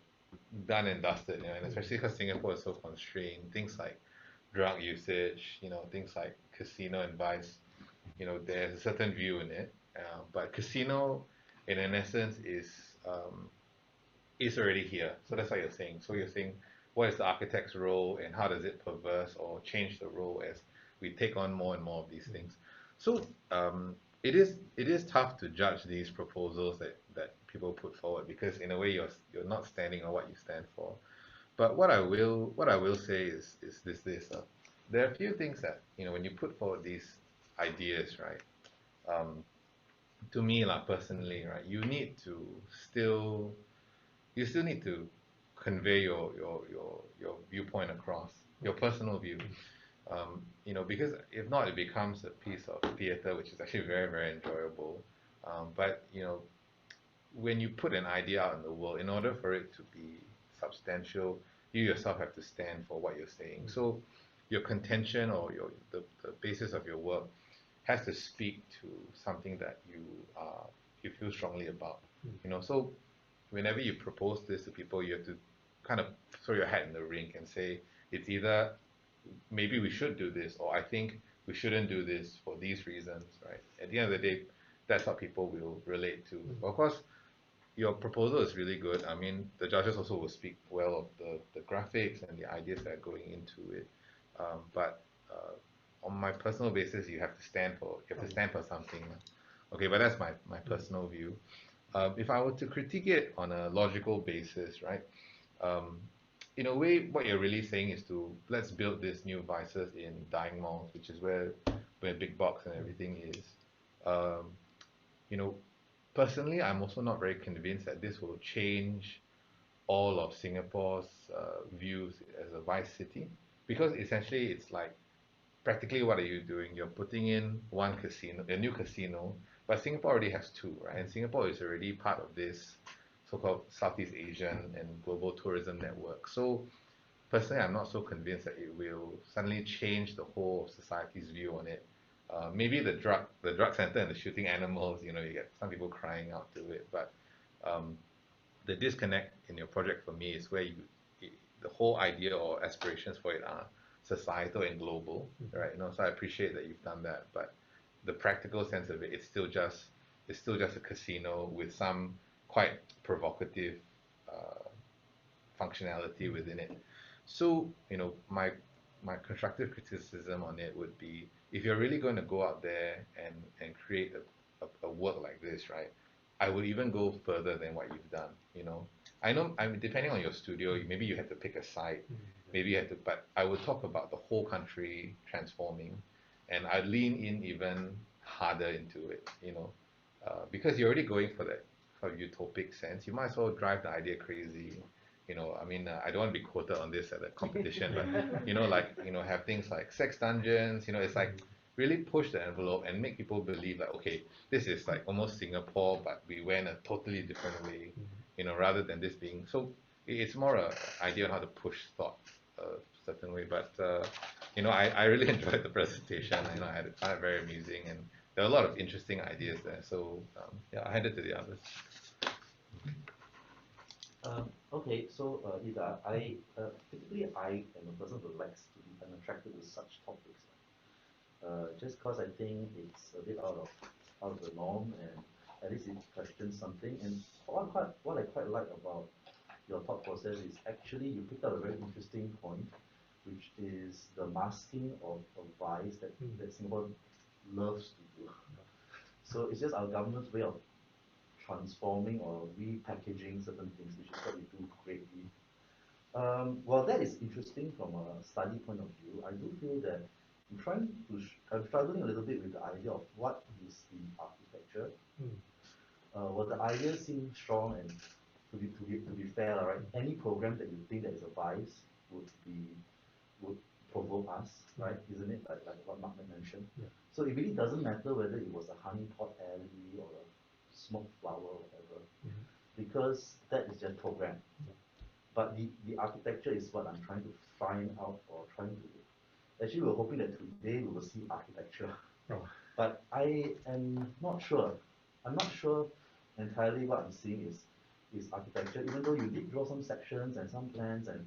done and dusted, and especially because Singapore is so constrained. Things like drug usage, things like casino and vice, there's a certain view in it. But casino, in an essence, is already here. So that's what you're saying. So you're saying, what is the architect's role, and how does it perverse or change the role as we take on more and more of these things? So it is tough to judge these proposals that people put forward, because in a way you're not standing on what you stand for. But what I will say is this. there are a few things that, when you put forward these ideas, right? To me, like personally, right, still you still need to convey your viewpoint across, your personal view. Because if not, it becomes a piece of theater, which is actually very, very enjoyable. But when you put an idea out in the world, in order for it to be substantial, you yourself have to stand for what you're saying. So your contention or the basis of your work has to speak to something that you feel strongly about. So whenever you propose this to people, you have to kind of throw your hat in the ring and say it's either maybe we should do this, or I think we shouldn't do this for these reasons, right? At the end of the day, that's what people will relate to. Of course, your proposal is really good. I mean, the judges also will speak well of the graphics and the ideas that are going into it. But on my personal basis, you have to stand for something. Okay, but that's my personal view. If I were to critique it on a logical basis, right? In a way, what you're really saying is let's build these new vices in dying malls, which is where big box and everything is. You know, Personally, I'm also not very convinced that this will change all of Singapore's views as a vice city, because essentially it's like practically what are you doing? You're putting in one casino, a new casino, but Singapore already has two, right? And Singapore is already part of this so-called Southeast Asian and global tourism network. So personally, I'm not so convinced that it will suddenly change the whole society's view on it. Maybe the drug center and the shooting animals, you get some people crying out to it, but the disconnect in your project for me is where the whole idea or aspirations for it are societal and global, right? So I appreciate that you've done that, but the practical sense of it, it's still just a casino with some quite provocative functionality within it. So, my constructive criticism on it would be, if you're really going to go out there and create a work like this, right? I would even go further than what you've done. I know, depending on your studio, maybe you have to pick a site, maybe you have to, but I would talk about the whole country transforming, and I'd lean in even harder into it, because you're already going for that utopic sense. You might as well drive the idea crazy. I don't want to be quoted on this at a competition, but have things like sex dungeons. It's like really push the envelope and make people believe that, okay, this is like almost Singapore, but we went a totally different way. Rather than this being so. It's more a idea on how to push thought a certain way. But I really enjoyed the presentation. I found it very amusing, and there are a lot of interesting ideas there. So yeah, I hand it to the others. Okay, so Ida, typically I am a person who likes to be attracted to such topics, just because I think it's a bit out of the norm, and at least it questions something. And what I quite like about your thought process is actually you picked up a very interesting point, which is the masking of vice that Singapore loves to do. So it's just our government's way of transforming or repackaging certain things, which is what we do greatly. While that is interesting from a study point of view, I do feel that I'm struggling a little bit with the idea of what is the architecture. Well, the idea seems strong, and to be fair, right? Any program that you think that is a vice would provoke us, right? Isn't it? Like what Mark mentioned. Yeah. So it really doesn't matter whether it was a Honeypot Alley or a smoked flower or whatever, because that is just programmed. But the architecture is what I'm trying to find out, or trying to. Actually, we're hoping that today we will see architecture. Oh. But I am not sure. I'm not sure entirely what I'm seeing is architecture, even though you did draw some sections and some plans, and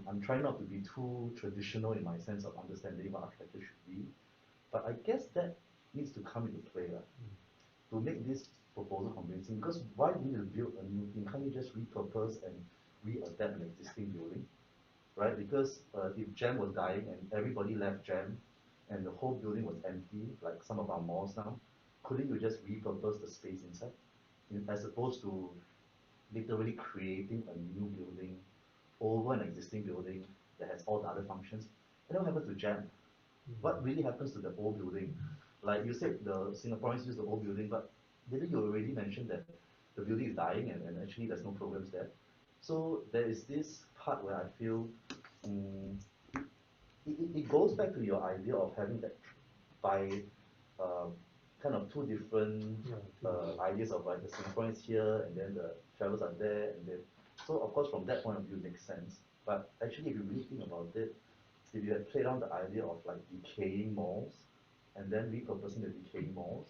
I'm trying not to be too traditional in my sense of understanding what architecture should be. But I guess that needs to come into play to make this proposal convincing. Because why do you build a new thing? Can't you just repurpose and readapt an existing building, right? Because if Gem was dying and everybody left Gem, and the whole building was empty, like some of our malls now, couldn't you just repurpose the space inside, as opposed to literally creating a new building over an existing building that has all the other functions? And what happens to Jam? What really happens to the old building? Like you said, the Singaporeans use the old building, but didn't you already mention that the building is dying and actually there's no programs there? So there is this part where I feel it goes back to your idea of having that by kind of two different ideas of like the Singaporeans here and then the travellers are there, and then so of course from that point of view it makes sense. But actually if you really think about it, if you had played on the idea of like decaying malls and then repurposing the decaying malls,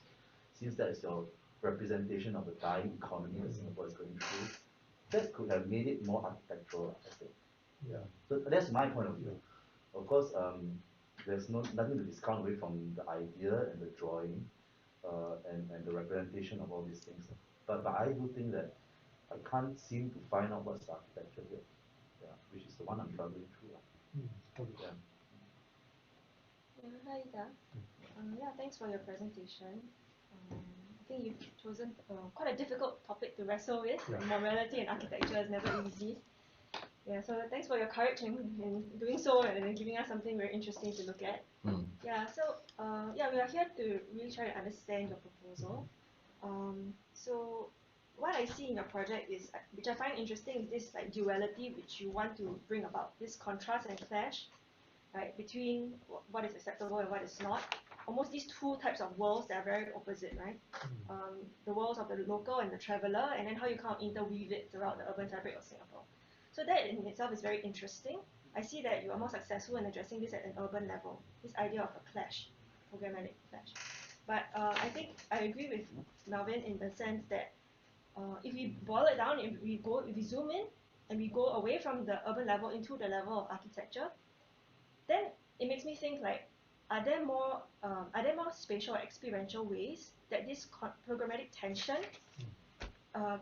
since that is your representation of the dying economy that Singapore is going through, that could have made it more architectural, I think. Yeah. So that's my point of view. Of course, there's nothing to discount away from the idea and the drawing and the representation of all these things. But I do think that I can't seem to find out what's the architecture here. Yeah, which is the one I'm struggling through. Yeah. Hi, Ida. Yeah, thanks for your presentation. I think you've chosen quite a difficult topic to wrestle with. Morality and architecture is never easy. Yeah, so thanks for your courage in doing so and giving us something very interesting to look at. Yeah, so yeah, we are here to really try to understand your proposal. So what I see in your project is, which I find interesting, is this like duality which you want to bring about, this contrast and clash, right, between what is acceptable and what is not. Almost these two types of worlds that are very opposite, right? The worlds of the local and the traveller, and then how you kind of interweave it throughout the urban fabric of Singapore. So that in itself is very interesting. I see that you are more successful in addressing this at an urban level, this idea of a clash, programmatic clash. But I think I agree with Melvin in the sense that if we boil it down, if we zoom in and we go away from the urban level into the level of architecture, then it makes me think like, are there more spatial or experiential ways that this programmatic tension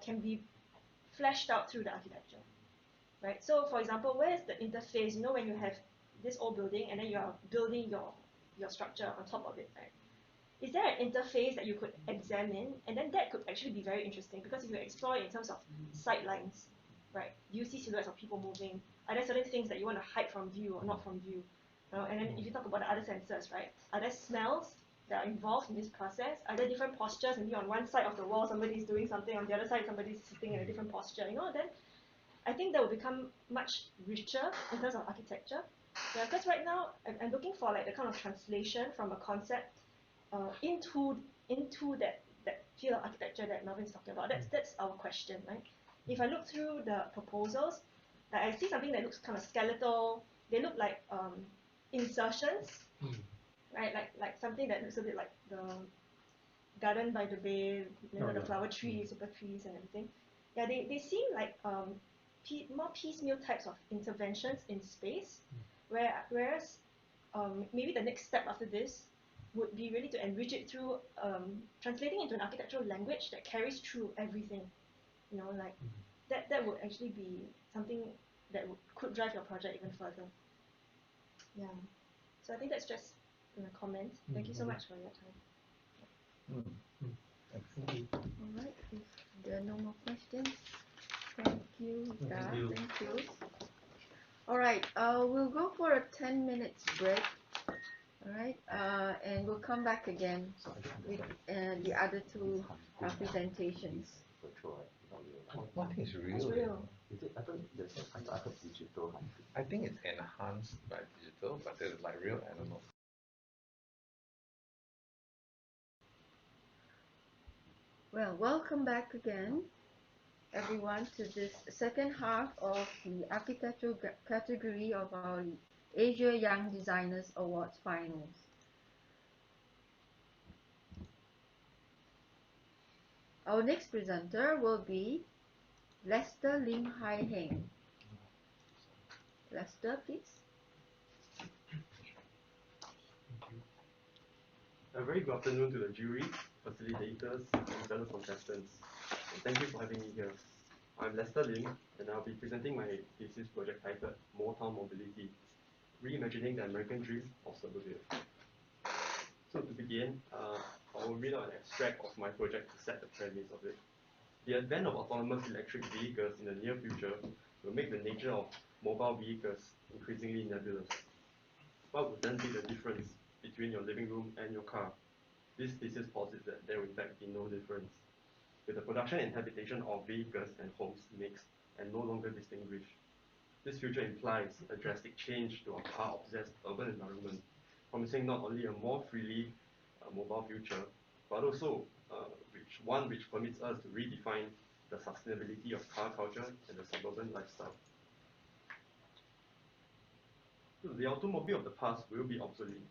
can be fleshed out through the architecture? Right. So, for example, where is the interface? You know, when you have this old building and then you are building your structure on top of it, right? Is there an interface that you could examine? And then that could actually be very interesting, because if you explore it in terms of sight lines, right? Do you see silhouettes of people moving? Are there certain things that you want to hide from view or not from view? You know, and then if you talk about the other senses, right? Are there smells that are involved in this process? Are there different postures? Maybe on one side of the wall somebody is doing something, on the other side somebody is sitting in a different posture. You know, then I think that will become much richer in terms of architecture. Yeah, because right now I'm looking for like the kind of translation from a concept into that field of architecture that Melvin's talking about. That's our question, right? If I look through the proposals, like I see something that looks kind of skeletal. They look like insertions, right? Like something that looks a bit like the garden by the bay, the flower trees, super trees, and everything. Yeah, they seem like more piecemeal types of interventions in space, whereas maybe the next step after this would be really to enrich it through translating into an architectural language that carries through everything. You know, like that would actually be something that could drive your project even further. Yeah. So I think that's just my comment. Thank you so much for your time. All right. If there are no more questions, thank you, Ida. Thank you. All right. We'll go for a 10 minutes break. All right. And we'll come back again with the other two presentations. I think it's real. It's real. Is it? I thought digital. I think it's enhanced by digital, but there's like real animals. Well, welcome back again, everyone, to this second half of the architectural category of our Asia Young Designers Awards finals. Our next presenter will be Lester Lim Hai Heng. Lester, please. A very good afternoon to the jury, facilitators, and fellow contestants. And thank you for having me here. I'm Lester Lim, and I'll be presenting my thesis project titled More Town Mobility, Reimagining the American Dream of Suburbia. So to begin, I will read out an extract of my project to set the premise of it. The advent of autonomous electric vehicles in the near future will make the nature of mobile vehicles increasingly nebulous. what would then be the difference between your living room and your car? This thesis posits that there will in fact be no difference, with the production and habitation of vehicles and homes mixed and no longer distinguished. This future implies a drastic change to our car-obsessed urban environment, promising not only a more freely mobile future, but also one which permits us to redefine the sustainability of car culture and the suburban lifestyle. So the automobile of the past will be obsolete,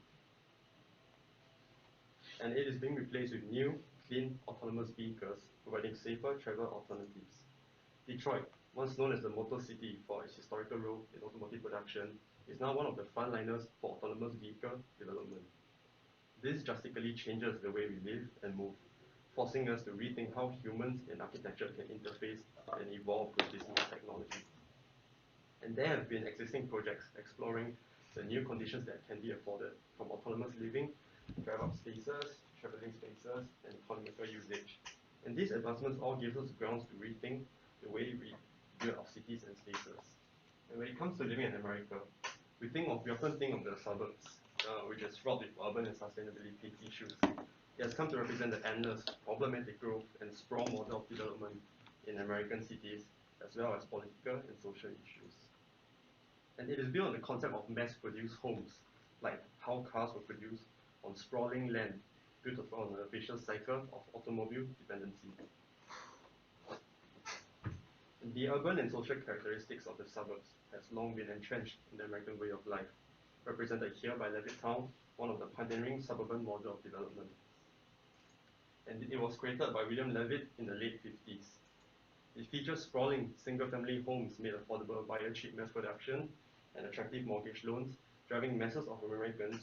and it is being replaced with new, clean, autonomous vehicles, providing safer travel alternatives. Detroit, once known as the Motor City for its historical role in automotive production, is now one of the frontliners for autonomous vehicle development. This drastically changes the way we live and move, forcing us to rethink how humans and architecture can interface and evolve with this new technology. And there have been existing projects exploring the new conditions that can be afforded, from autonomous living, drive-up spaces, traveling spaces, and economical usage. And these advancements all give us grounds to rethink the way we build our cities and spaces. And when it comes to living in America, we often think of the suburbs, which is fraught with urban and sustainability issues. It has come to represent the endless, problematic growth and sprawl model of development in American cities, as well as political and social issues. And it is built on the concept of mass-produced homes, like how cars were produced on sprawling land, built upon a vicious cycle of automobile dependency. The urban and social characteristics of the suburbs has long been entrenched in the American way of life, represented here by Levittown, one of the pioneering suburban model of development. And it was created by William Levitt in the late 50s. It features sprawling single-family homes made affordable via cheap mass production and attractive mortgage loans, driving masses of Americans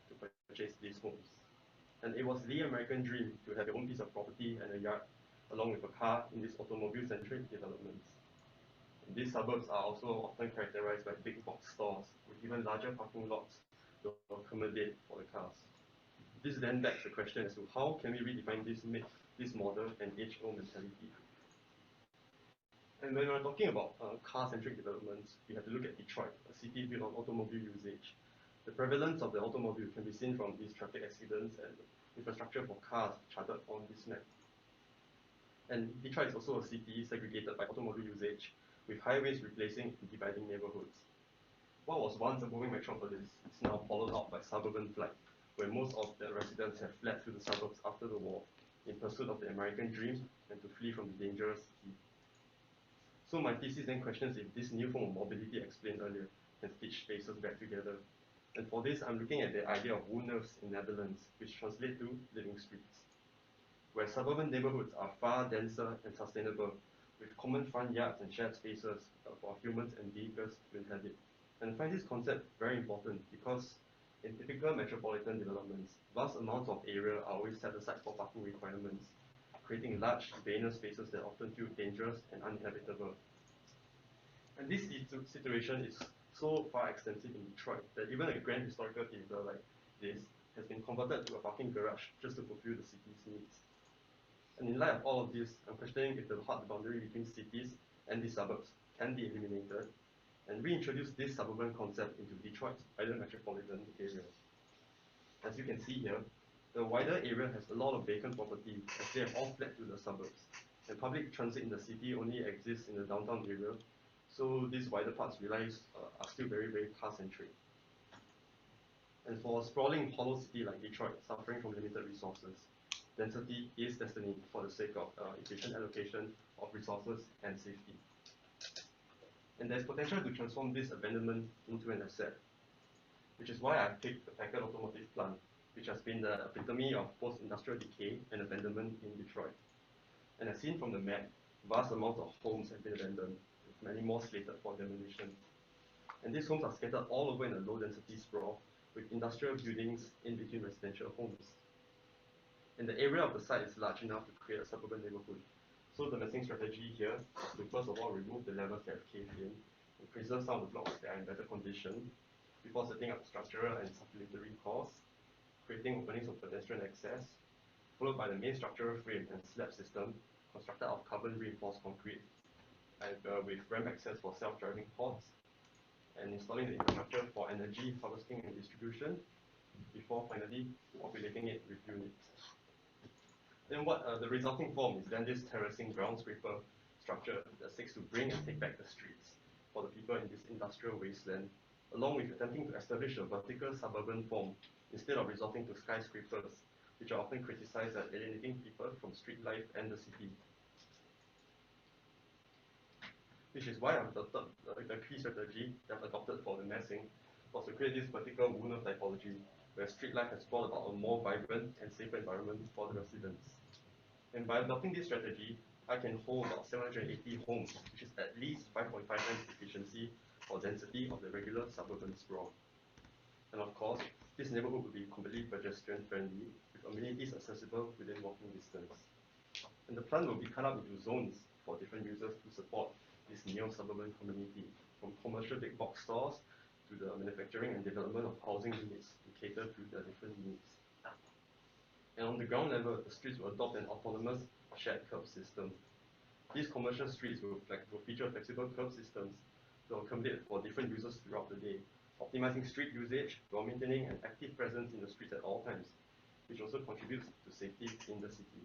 to purchase these homes. And it was the American dream to have your own piece of property and a yard, along with a car in these automobile-centric developments. And these suburbs are also often characterized by big box stores, with even larger parking lots to accommodate for the cars. This then begs the question as to how can we redefine this model and age-old mentality. And when we're talking about car-centric developments, we have to look at Detroit, a city built on automobile usage. The prevalence of the automobile can be seen from these traffic accidents and infrastructure for cars charted on this map. And Detroit is also a city segregated by automobile usage, with highways replacing and dividing neighborhoods. What was once a booming metropolis is now followed out by suburban flight, where most of the residents have fled to the suburbs after the war in pursuit of the American dream and to flee from the dangerous city. So my thesis then questions if this new form of mobility explained earlier can stitch spaces back together. And for this, I'm looking at the idea of wooners in Netherlands, which translate to living streets, where suburban neighborhoods are far denser and sustainable, with common front yards and shared spaces for humans and vehicles to inhabit. And I find this concept very important because in typical metropolitan developments, vast amounts of area are always set aside for parking requirements, creating large, banal spaces that often feel dangerous and uninhabitable. And this situation is so far extensive in Detroit that even a grand historical theater like this has been converted to a parking garage just to fulfill the city's needs. And in light of all of this, I'm questioning if the hard boundary between cities and the suburbs can be eliminated and reintroduce this suburban concept into Detroit's wider metropolitan area. As you can see here, the wider area has a lot of vacant property as they have all fled to the suburbs. And public transit in the city only exists in the downtown area, so these wider parts are still very, very car-centric. And for a sprawling hollow city like Detroit, suffering from limited resources, density is destiny for the sake of efficient allocation of resources and safety. And there's potential to transform this abandonment into an asset, which is why I've picked the Packard Automotive Plant, which has been the epitome of post-industrial decay and abandonment in Detroit. And as seen from the map, vast amounts of homes have been abandoned, with many more slated for demolition. And these homes are scattered all over in a low-density sprawl, with industrial buildings in between residential homes. And the area of the site is large enough to create a suburban neighborhood. So the massing strategy here is to first of all remove the levels that have caved in and preserve some of the blocks that are in better condition before setting up structural and supplementary cores, creating openings for pedestrian access, followed by the main structural frame and slab system constructed of carbon reinforced concrete and with ramp access for self-driving pods, and installing the infrastructure for energy harvesting and distribution before finally populating it with units. Then what the resulting form is then this terracing ground scraper structure that seeks to bring and take back the streets for the people in this industrial wasteland, along with attempting to establish a vertical suburban form instead of resorting to skyscrapers, which are often criticized as alienating people from street life and the city. Which is why I've adopted the key strategy that I've adopted for the massing was to create this vertical Wooner typology, where street life has brought about a more vibrant and safer environment for the residents. And by adopting this strategy, I can hold about 780 homes, which is at least 5.5 times the efficiency or density of the regular suburban sprawl. And of course, this neighborhood will be completely pedestrian friendly, with amenities accessible within walking distance. And the plan will be cut up into zones for different users to support this neo-suburban community, from commercial big box stores to the manufacturing and development of housing units to cater to their different needs. And on the ground level, the streets will adopt an autonomous shared curb system. These commercial streets will feature flexible curb systems to accommodate for different users throughout the day, optimizing street usage while maintaining an active presence in the streets at all times, which also contributes to safety in the city.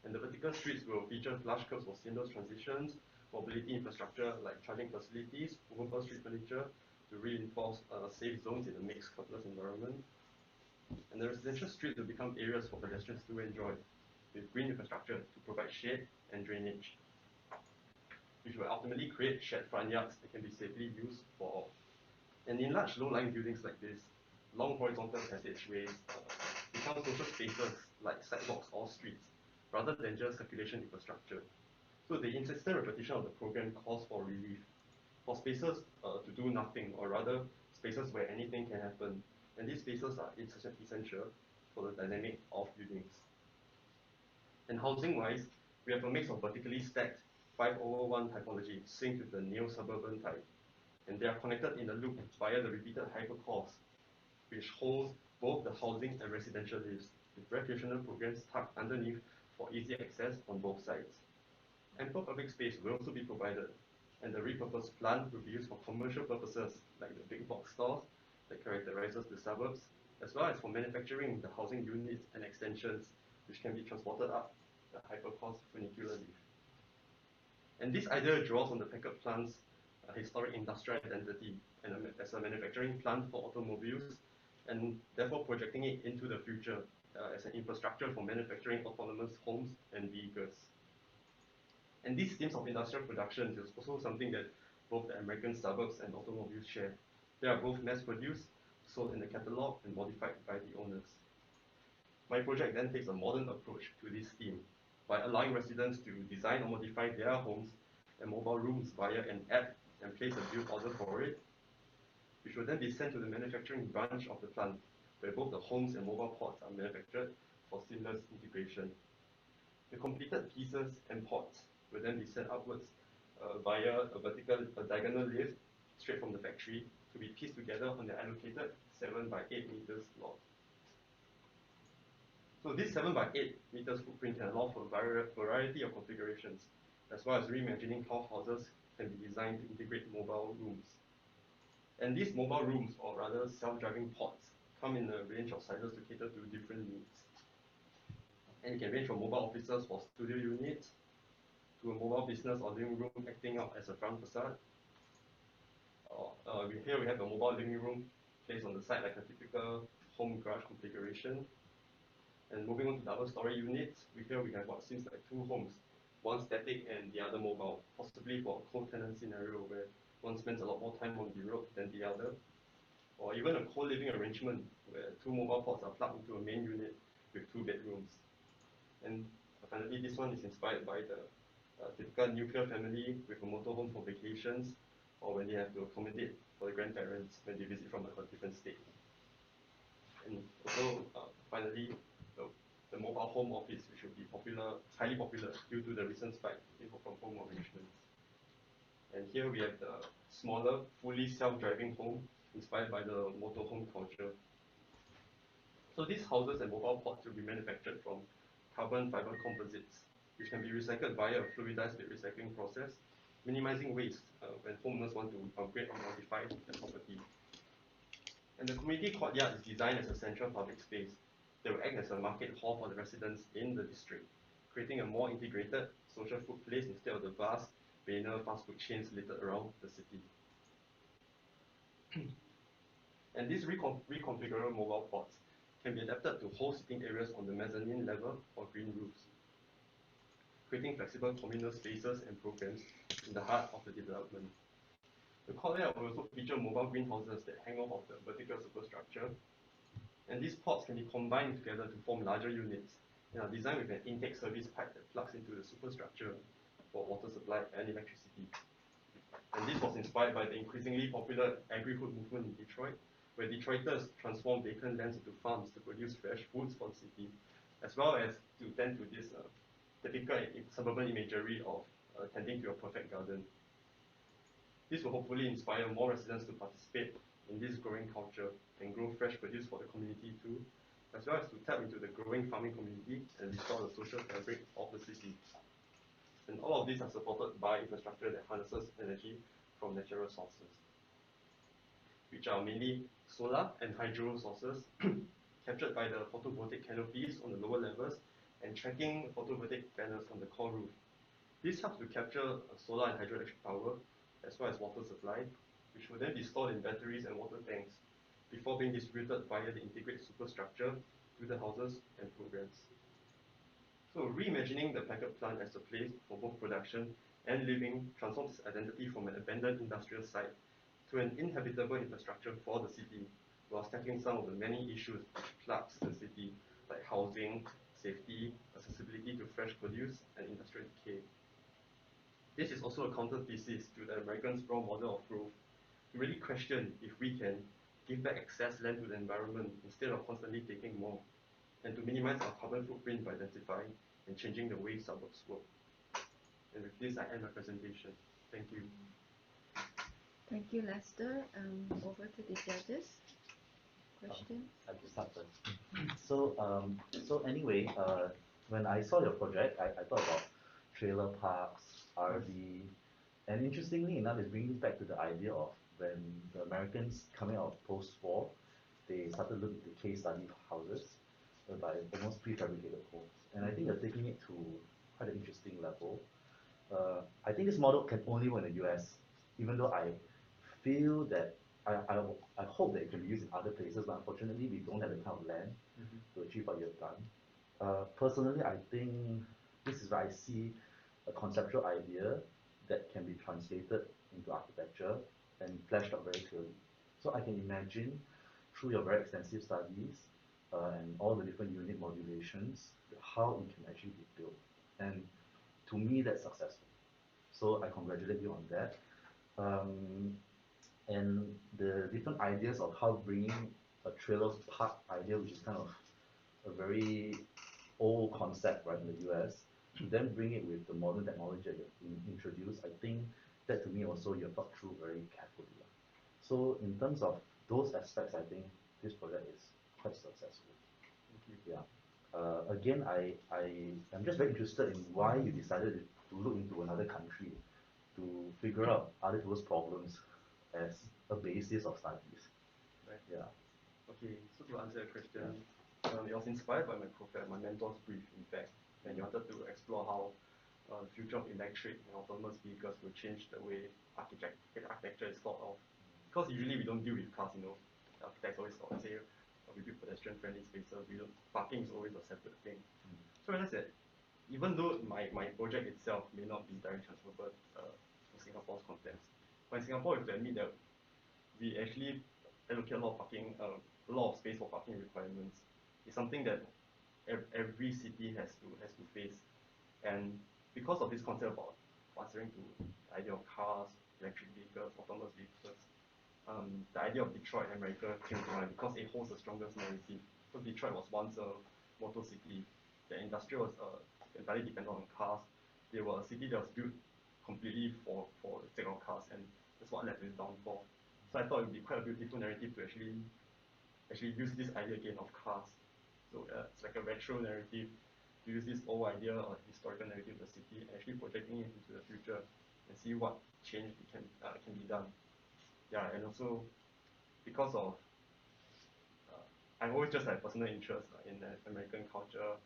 And the vertical streets will feature flush curbs for seamless transitions, mobility infrastructure like charging facilities, movable street furniture to reinforce safe zones in a mixed curbless environment. And the residential streets will become areas for pedestrians to enjoy, with green infrastructure to provide shade and drainage, which will ultimately create shared front yards that can be safely used for all. And in large low-lying buildings like this, long horizontal passageways become social spaces like sidewalks or streets, rather than just circulation infrastructure. So the insistent repetition of the program calls for relief, for spaces to do nothing, or rather spaces where anything can happen. And these spaces are essential for the dynamic of buildings. And housing-wise, we have a mix of vertically stacked 5/1 typology synced with the neo-suburban type. And they are connected in a loop via the repeated hypercores, which holds both the housing and residential lifts, with recreational programs tucked underneath for easy access on both sides. Ample public space will also be provided, and the repurposed plant will be used for commercial purposes like the big box stores that characterizes the suburbs, as well as for manufacturing the housing units and extensions, which can be transported up the hypercourse funicular lift. And this idea draws on the Packard plant's historic industrial identity and as a manufacturing plant for automobiles, and therefore projecting it into the future as an infrastructure for manufacturing autonomous homes and vehicles. And these themes of industrial production is also something that both the American suburbs and automobiles share. They are both mass-produced, sold in the catalog, and modified by the owners. My project then takes a modern approach to this theme by allowing residents to design or modify their homes and mobile rooms via an app and place a build order for it, which will then be sent to the manufacturing branch of the plant, where both the homes and mobile pods are manufactured for seamless integration. The completed pieces and pods will then be sent upwards via a diagonal lift straight from the factory to be pieced together on the allocated 7x8 meters lot. So this 7x8 meters footprint can allow for a variety of configurations, as well as reimagining how houses can be designed to integrate mobile rooms. And these mobile rooms, or rather self-driving pods, come in a range of sizes to cater to different needs. And it can range from mobile offices for studio units, to a mobile business or living room acting out as a front facade. Here we have a mobile living room placed on the side like a typical home garage configuration. And moving on to double-story units, here we have what seems like two homes, one static and the other mobile, possibly for a co-tenant scenario where one spends a lot more time on the road than the other, or even a co-living arrangement where two mobile pods are plugged into a main unit with two bedrooms. And finally, this one is inspired by the typical nuclear family with a motorhome for vacations, or when they have to accommodate for the grandparents when they visit from a different state. And also, finally, the mobile home office, which will be highly popular due to the recent spike in work from home arrangements. And here we have the smaller, fully self-driving home inspired by the motorhome culture. So these houses and mobile pods will be manufactured from carbon fiber composites, which can be recycled via a fluidized bed recycling process minimizing waste when homeowners want to upgrade or modify their property. And the community courtyard is designed as a central public space that will act as a market hall for the residents in the district, creating a more integrated social food place instead of the vast banal fast food chains littered around the city. And these reconfigurable mobile pods can be adapted to whole sitting areas on the mezzanine level or green roofs, creating flexible communal spaces and programs in the heart of the development. The courtyard will also feature mobile greenhouses that hang off of the vertical superstructure, and these pods can be combined together to form larger units and are designed with an intake service pipe that plugs into the superstructure for water supply and electricity. And this was inspired by the increasingly popular agri-food movement in Detroit, where Detroiters transform vacant lands into farms to produce fresh foods for the city, as well as to tend to this typical suburban imagery of tending to a perfect garden. This will hopefully inspire more residents to participate in this growing culture and grow fresh produce for the community too, as well as to tap into the growing farming community and restore the social fabric of the city. And all of these are supported by infrastructure that harnesses energy from natural sources, which are mainly solar and hydro sources captured by the photovoltaic canopies on the lower levels and tracking photovoltaic panels on the core roof. This helps to capture solar and hydroelectric power as well as water supply, which will then be stored in batteries and water tanks before being distributed via the integrated superstructure to the houses and programs. So reimagining the packet plant as a place for both production and living transforms its identity from an abandoned industrial site to an inhabitable infrastructure for the city, while tackling some of the many issues which plagues the city, like housing, safety, accessibility to fresh produce, and industrial decay. This is also a counter thesis to the American sprawl model of growth, to really question if we can give back excess land to the environment instead of constantly taking more, and to minimize our carbon footprint by identifying and changing the way suburbs work. And with this, I end my presentation. Thank you. Thank you, Lester. Over to the judges. Questions? I can start first. So anyway, when I saw your project, I thought about trailer parks, RV, and interestingly enough, it brings back to the idea of when the Americans coming out of post-war, they started looking at case study houses, by almost prefabricated homes. And I think they're taking it to quite an interesting level. I think this model can only work in the US, even though I feel that I hope that it can be used in other places, but unfortunately we don't have the kind of land to achieve what you've done. Personally, I think this is where I see a conceptual idea that can be translated into architecture and fleshed out very clearly. So I can imagine through your very extensive studies and all the different unit modulations, how it can actually be built. And to me, that's successful. So I congratulate you on that. And the different ideas of how bringing a trailer park idea, which is kind of a very old concept right in the US, to then bring it with the modern technology that you introduced, I think that to me also you have thought through very carefully. So in terms of those aspects, I think this project is quite successful. Yeah. Again, I'm just very interested in why you decided to look into another country to figure out other people's problems as a basis of studies. Right. Yeah. Okay, so to answer your question, it was inspired by my mentor's brief, in fact, and he wanted to explore how the future of electric and autonomous vehicles will change the way architecture is thought of. Because usually we don't deal with cars, architects always say, we build pedestrian-friendly spaces, parking is always a separate thing. So I realized that even though my project itself may not be directly transferable to Singapore's context, but in Singapore, we have to admit that we actually allocate a lot of parking, a lot of space for parking requirements. It's something that every city has to face, and because of this concept about answering to the idea of cars, electric vehicles, autonomous vehicles, the idea of Detroit, America came to mind because it holds the strongest narrative. So Detroit was once a motor city. The industry was entirely dependent on cars. They were a city that was built completely for the sake of cars, and that's what led to its downfall. So I thought it would be quite a beautiful narrative to actually use this idea again of cars. So it's like a retro narrative to use this old idea or historical narrative of the city and actually projecting it into the future and see what change can be done. Yeah, and also because of I've always just had personal interest in American culture.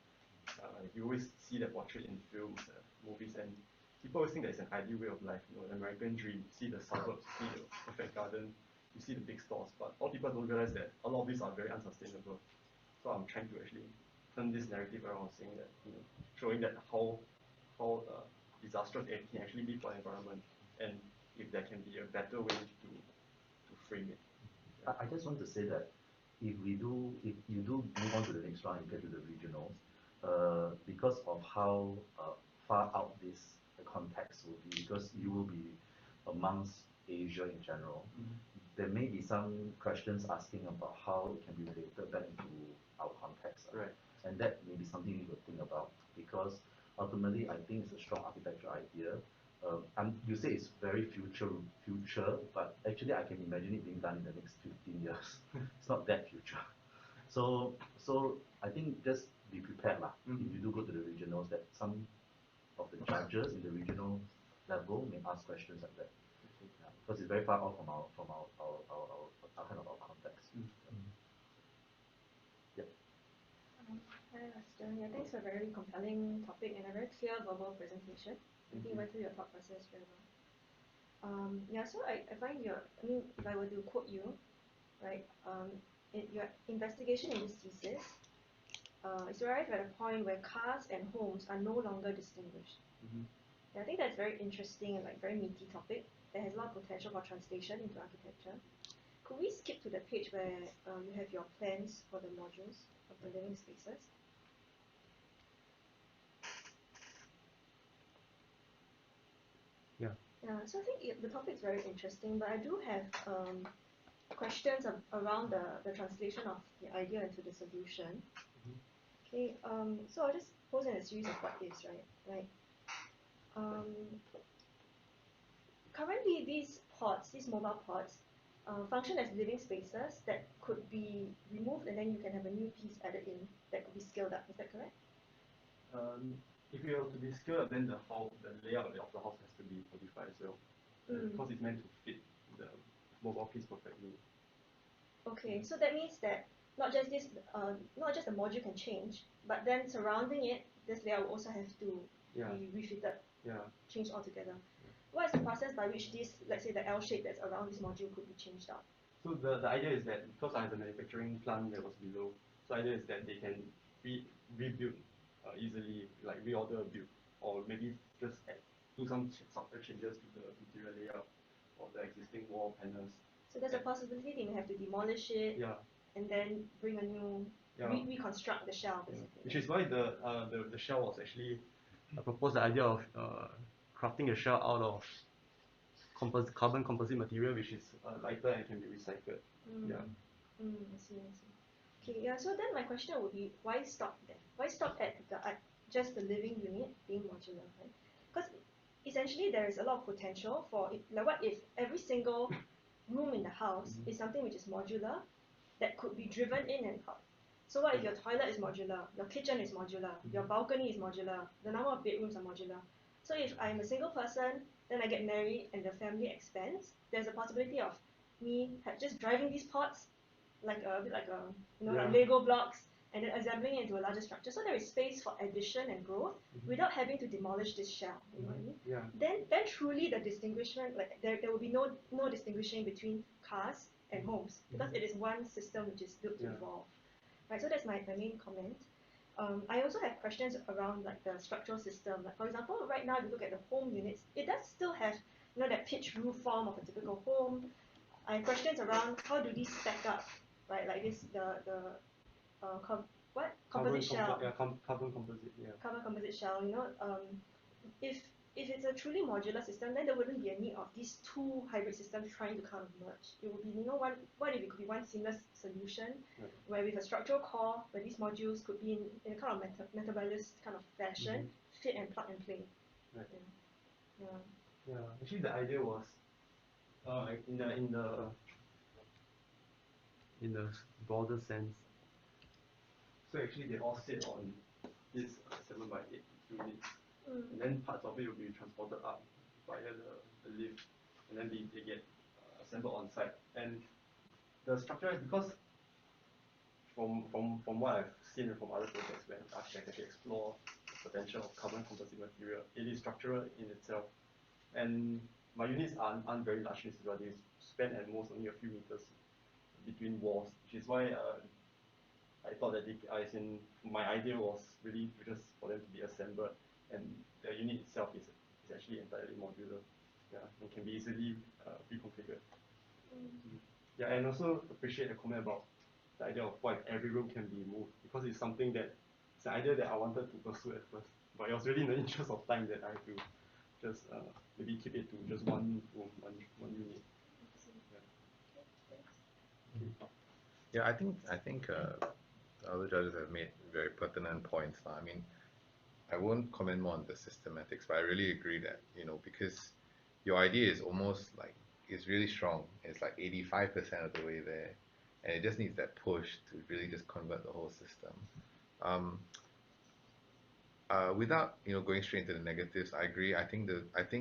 You always see that portrait in films, movies, and people always think that it's an ideal way of life. You know, an American dream. You see the suburbs, you see the perfect garden, you see the big stores, but all people don't realize that a lot of these are very unsustainable. So I'm trying to actually turn this narrative around, saying that, you know, showing that how disastrous it can actually be for the environment, and if there can be a better way to frame it. Yeah. I just want to say that if you do move on to the next round and get to the regionals, because of how far out this context will be, because you will be amongst Asia in general, there may be some questions asking about how it can be related back into our context. Right. And that may be something you would think about, because ultimately I think it's a strong architecture idea. And you say it's very future, but actually I can imagine it being done in the next 15 years. It's not that future. So I think just be prepared lah. If you do go to the regionals, that some of the judges in the regional level may ask questions like that. Yeah, because it's very far off from our kind of our context. Yeah. Hi, Aston. Yeah, thanks for a very compelling topic and a very clear verbal presentation. I think you went through your thought process very well. Yeah, so I find if I were to quote you, right, your investigation in this thesis is arrived at a point where cars and homes are no longer distinguished. Yeah, I think that's very interesting and very meaty topic that has a lot of potential for translation into architecture. Could we skip to the page where you have your plans for the modules of the living spaces? Yeah, so I think the topic is very interesting, but I do have questions around the translation of the idea into the solution. Okay, so I'll just pose in a series of what ifs, right? Currently, these mobile pods, function as living spaces that could be removed, and then you can have a new piece added in that could be scaled up. Is that correct? If you have to be scaled up, then the layout of the house has to be modified as well, because it's meant to fit the mobile piece perfectly. Okay, so that means that not just the module can change, but then surrounding it, this layout will also have to be refitted, changed altogether. What is the process by which this, let's say the L shape that's around this module could be changed out? So the idea is that because I have a manufacturing plant that was below, so the idea is that they can rebuild easily, like reorder a build, or maybe just do some subtle changes to the interior layout of the existing wall panels. So there's a possibility they may have to demolish it and then bring a new, reconstruct the shell basically. Which is why the shell was actually, I proposed the idea of crafting a shell out of carbon composite material, which is lighter and can be recycled. I see. Okay, yeah, so then my question would be, why stop there? Why stop at just the living unit being modular, right? Because essentially there is a lot of potential for it. Like, what if every single room in the house is something which is modular that could be driven in and out? So what if your toilet is modular, your kitchen is modular, your balcony is modular, the number of bedrooms are modular? So if I'm a single person, then I get married and the family expands, there's a possibility of me just driving these pods like a Lego blocks, and then assembling it into a larger structure. So there is space for addition and growth without having to demolish this shell. You know what I mean? Yeah. Then truly the distinguishment, like there will be no distinguishing between cars and homes, because it is one system which is built to evolve. Right. So that's my main comment. I also have questions around like the structural system. Like, for example, right now if you look at the home units, it does still have that pitched roof form of a typical home. I have questions around how do these stack up, right? Like this composite shell. Carbon composite. Yeah. Carbon composite shell. If it's a truly modular system, then there wouldn't be a need of these two hybrid systems trying to kind of merge. It would be what if it could be one seamless solution, where with a structural core, where these modules could be in a kind of metabolist kind of fashion, fit and plug and play. Right. Yeah. Actually, the idea was in the broader sense. So actually, they all sit on this 7x8 units, and then parts of it will be transported up via the lift, and then they get assembled on site. And the structure, because from what I've seen from other projects where architects actually explore the potential of carbon composite material, it is structural in itself. And my units aren't very large units, but they span at most only a few meters between walls, which is why I thought that my idea was really just for them to be assembled, and the unit itself is actually entirely modular, yeah, and can be easily reconfigured. Yeah, and also appreciate the comment about the idea of what every room can be moved, because it's something that it's an idea that I wanted to pursue at first, but it was really in the interest of time that I have to just maybe keep it to just one room, one unit. Yeah, I think the other judges have made very pertinent points. I mean, I won't comment more on the systematics, but I really agree that, because your idea is almost like, it's really strong. It's like 85% of the way there, and it just needs that push to really just convert the whole system. Without going straight into the negatives, I agree. I think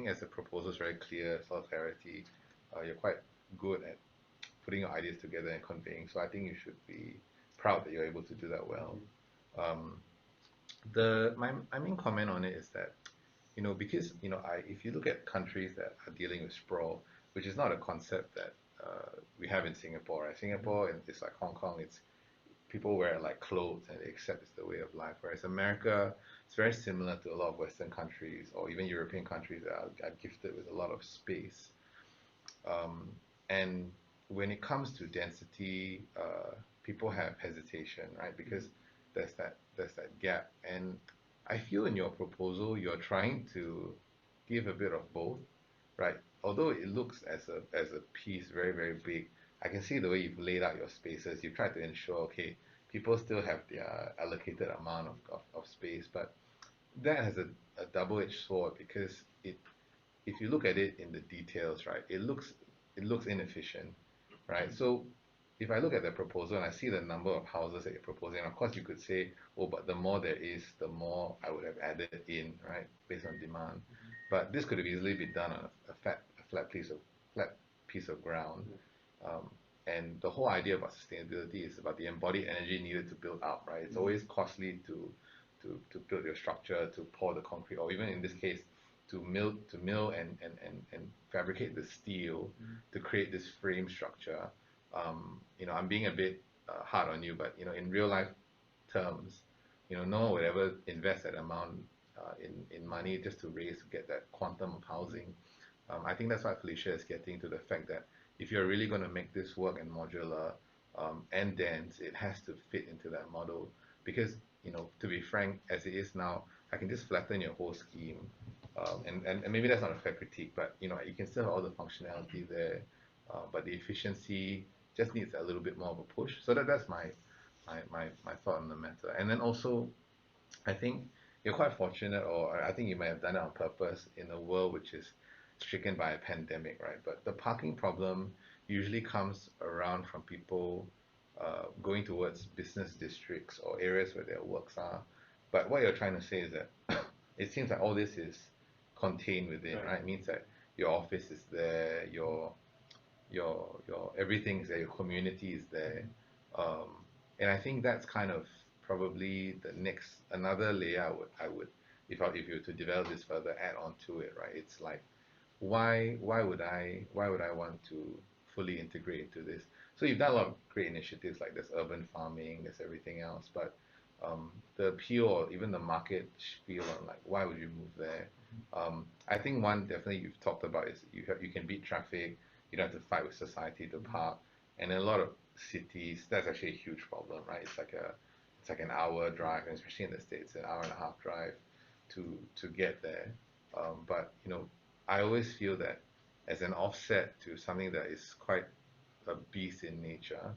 as the proposal is very clear, it's a lot of clarity. You're quite good at putting your ideas together and conveying. So I think you should be proud that you're able to do that well. My main comment on it is that, because if you look at countries that are dealing with sprawl, which is not a concept that we have in Singapore. Right? Singapore, it's like Hong Kong. It's people wear like clothes and they accept it's the way of life. Whereas America, it's very similar to a lot of Western countries or even European countries that are gifted with a lot of space. And when it comes to density, people have hesitation, right? Because there's that gap. And I feel in your proposal, you're trying to give a bit of both, right? Although it looks as a piece very, very big, I can see the way you've laid out your spaces. You've tried to ensure, okay, people still have their allocated amount of space, but that has a double-edged sword because if you look at it in the details, right, it looks inefficient, right? So if I look at the proposal and I see the number of houses that you're proposing, of course you could say, oh, but the more there is, the more I would have added in, right, based on demand. But this could have easily been done on a flat piece of ground. And the whole idea about sustainability is about the embodied energy needed to build up, right? It's always costly to build your structure, to pour the concrete, or even in this case, to mill and fabricate the steel to create this frame structure. I'm being a bit hard on you, but in real life terms, no one would ever invest that amount in money just to get that quantum of housing. I think that's why Felicia is getting to the fact that if you're really going to make this work and modular and dense, it has to fit into that model. Because, to be frank, as it is now, I can just flatten your whole scheme. And maybe that's not a fair critique, but you can still have all the functionality there, but the efficiency just needs a little bit more of a push. So that's my thought on the matter. And then also, I think you're quite fortunate, or I think you might have done it on purpose in a world which is stricken by a pandemic, right? But the parking problem usually comes around from people going towards business districts or areas where their works are. But what you're trying to say is that it seems like all this is contained within, right? It means that your office is there, your everything is there, your community is there, and I think that's kind of probably another layer I would if you were to develop this further, add on to it, right? It's like why would I want to fully integrate into this? So you've done a lot of great initiatives like there's urban farming, there's everything else, but the appeal or even the market spiel on like why would you move there? I think one definitely you've talked about is you can beat traffic, you don't have to fight with society to park, and in a lot of cities that's actually a huge problem, right? It's like an hour drive, and especially in the States, an hour and a half drive to get there. But I always feel that as an offset to something that is quite a beast in nature,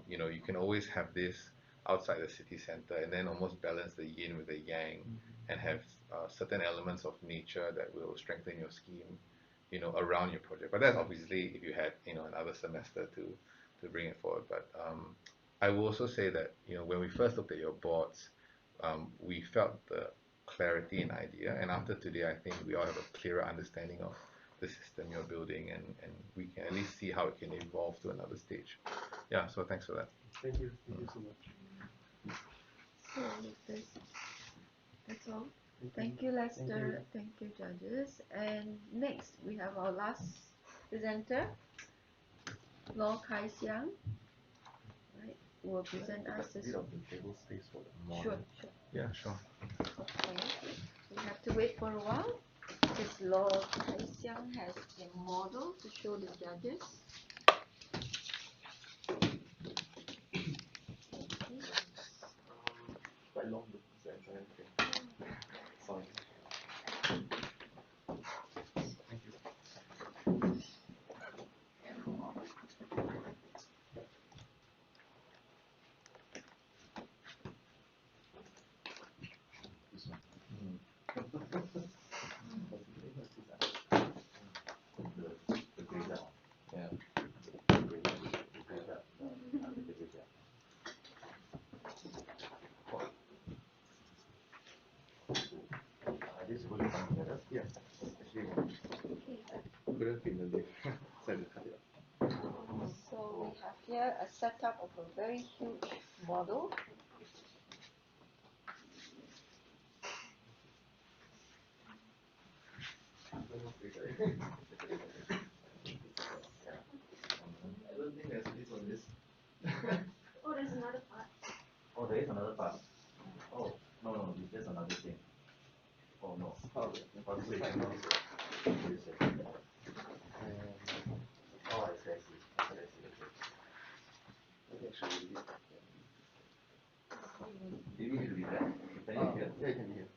you can always have this outside the city center and then almost balance the yin with the yang and have certain elements of nature that will strengthen your scheme, around your project. But that's obviously if you had, another semester to bring it forward. But I will also say that, when we first looked at your boards, we felt the clarity in idea. And after today, I think we all have a clearer understanding of the system you're building, and we can at least see how it can evolve to another stage. Yeah, so thanks for that. Thank you so much. So that's all. Thank you, Lester. Thank you, judges. And next, we have our last presenter, Law Kaizen, right, who will present us this. Bit of the table space for the model. Sure. Yeah, sure. Okay. We have to wait for a while because Law Kaizen has a model to show the judges. Quite long, the entire thing. Sorry. Thank you. This one. The graveyard. Yeah. The graveyard. The graveyard. Are these supposed to come together? Yeah. Actually, couldn't fit in the lift. So I had to cut it up. So we have here a setup of a very huge model. I don't think there's this on this. Oh, there's another part. Oh, there is another part. Oh, no, there's another thing. Oh no. Oh, wait, hang on. Wait a second. Oh, I see. Okay. Maybe I should leave it. Do you need to be there? Can you hear? Yeah, you can be here.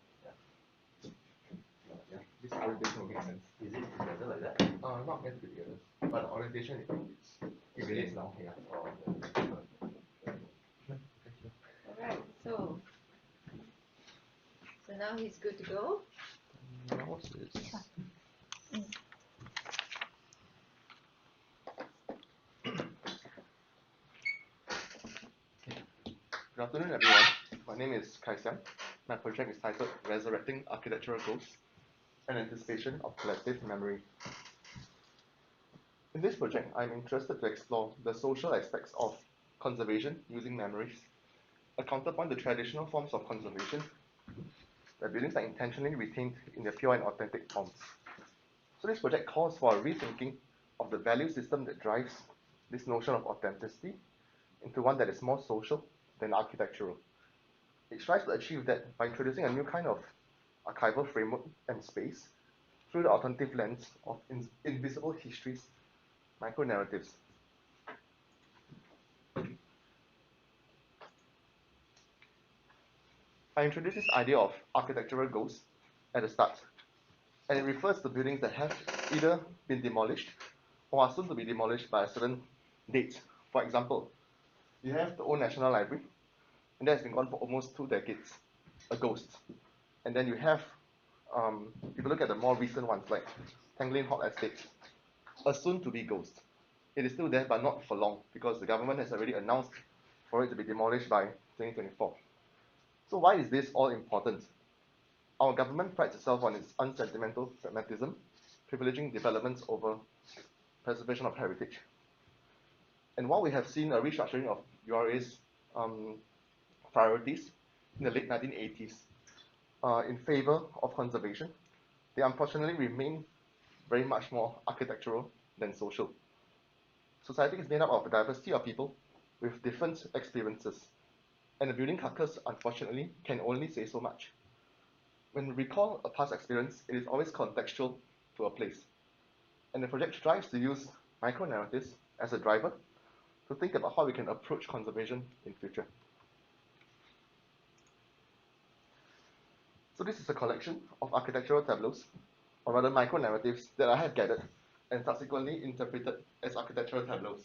Yeah. This orientation will make sense. Is it together like that? Not meant to be together. But the orientation it relates now here. Oh, okay. Alright, so now he's good to go. What's this? Good afternoon, everyone. My name is Kaizen. My project is titled Resurrecting Architectural Ghosts in Anticipation of Collective Memory. In this project, I'm interested to explore the social aspects of conservation using memories, a counterpoint to traditional forms of conservation, where buildings are intentionally retained in their pure and authentic forms. So this project calls for a rethinking of the value system that drives this notion of authenticity into one that is more social than architectural. It strives to achieve that by introducing a new kind of archival framework and space through the alternative lens of invisible histories, micro-narratives. I introduced this idea of architectural ghosts at the start, and it refers to buildings that have either been demolished or are soon to be demolished by a certain date. For example, you have the Old National Library, and that has been gone for almost 2 decades, a ghost. And then you have, if you look at the more recent ones like Tanglin Halt Estate, a soon-to-be ghost. It is still there, but not for long, because the government has already announced for it to be demolished by 2024. So why is this all important? Our government prides itself on its unsentimental pragmatism, privileging developments over preservation of heritage. And while we have seen a restructuring of URA's priorities in the late 1980s in favor of conservation, they unfortunately remain very much more architectural than social. Society is made up of a diversity of people with different experiences, and the building carcass, unfortunately, can only say so much. When we recall a past experience, it is always contextual to a place, and the project strives to use micro-narratives as a driver to think about how we can approach conservation in future. So this is a collection of architectural tableaus, or rather micro-narratives, that I have gathered and subsequently interpreted as architectural tableaus.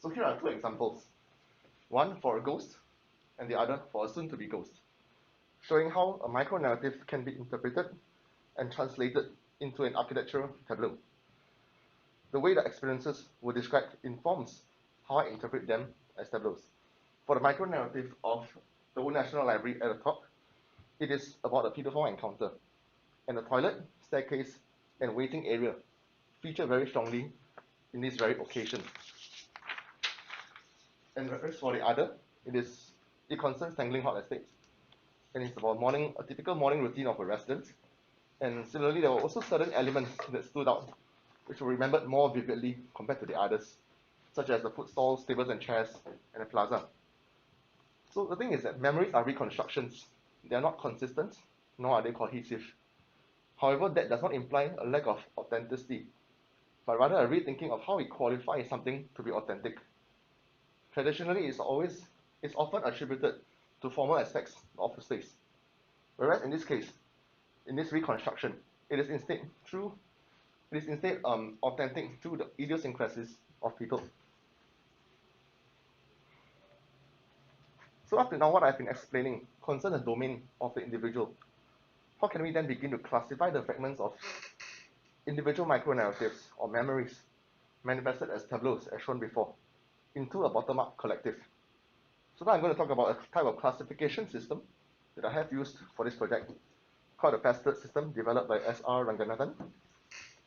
So here are 2 examples, one for a ghost and the other for a soon-to-be ghost, showing how a micro-narrative can be interpreted and translated into an architectural tableau. The way the experiences were described informs how I interpret them as tableaus. For the micro-narrative of the Old National Library at the top, it is about a pedophile encounter. And the toilet, staircase, and waiting area feature very strongly in this very occasion. And whereas for the other, it concerns Tangling Hot Estate. And it's about a typical morning routine of a resident. And similarly, there were also certain elements that stood out, which were remembered more vividly compared to the others, such as the food stalls, tables and chairs, and the plaza. So the thing is that memories are reconstructions. They are not consistent, nor are they cohesive. However, that does not imply a lack of authenticity, but rather a rethinking of how we qualify something to be authentic. Traditionally, it's often attributed to formal aspects of the space, whereas in this case, in this reconstruction, it is instead authentic through the idiosyncrasies of people. So up to now, what I've been explaining concerns the domain of the individual. How can we then begin to classify the fragments of individual micro-narratives or memories manifested as tableaus, as shown before, into a bottom-up collective? So now I'm going to talk about a type of classification system that I have used for this project, called the faceted system, developed by S.R. Ranganathan,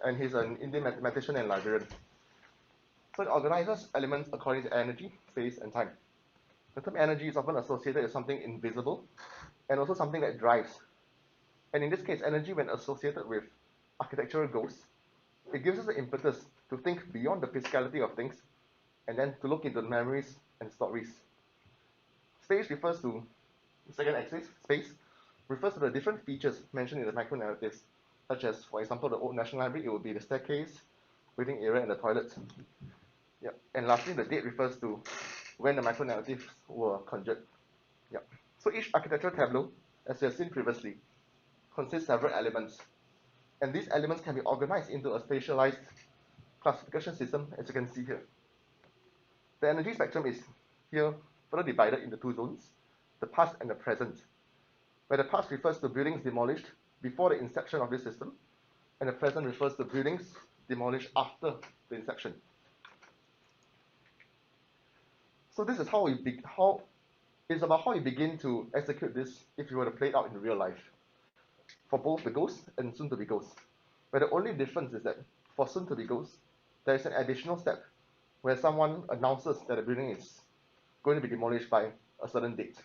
and he's an Indian mathematician and librarian. So it organizes elements according to energy, space, and time. The term energy is often associated with something invisible, and also something that drives. And in this case, energy, when associated with architectural goals, it gives us the impetus to think beyond the physicality of things, and then to look into memories and stories. Space refers to, the second axis, space, refers to the different features mentioned in the micro-narratives, such as, for example, the Old National Library, it would be the staircase, waiting area, and the toilets. Yep. And lastly, the date refers to when the micro-narratives were conjured. Yep. So each architectural tableau, as we have seen previously, consists of several elements. And these elements can be organized into a spatialized classification system, as you can see here. The energy spectrum is here further divided into two zones, the past and the present, where the past refers to buildings demolished before the inception of this system, and the present refers to buildings demolished after the inception. So this is it's about how you begin to execute this if you were to play it out in real life, for both the ghosts and soon-to-be ghosts, where the only difference is that for soon-to-be ghosts, there is an additional step where someone announces that the building is going to be demolished by a certain date.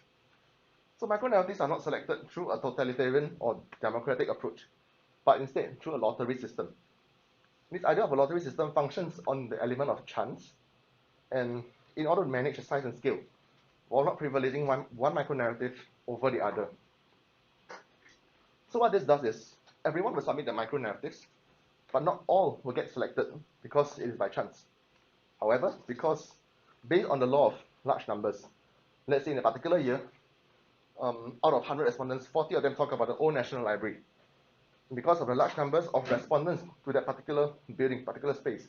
So micro-narratives are not selected through a totalitarian or democratic approach, but instead through a lottery system. This idea of a lottery system functions on the element of chance, and in order to manage the size and scale, while not privileging one micro-narrative over the other. So what this does is, everyone will submit their micro-narratives, but not all will get selected because it is by chance. However, because based on the law of large numbers, let's say in a particular year, out of 100 respondents, 40 of them talk about the Old National Library. And because of the large numbers of respondents to that particular building, particular space,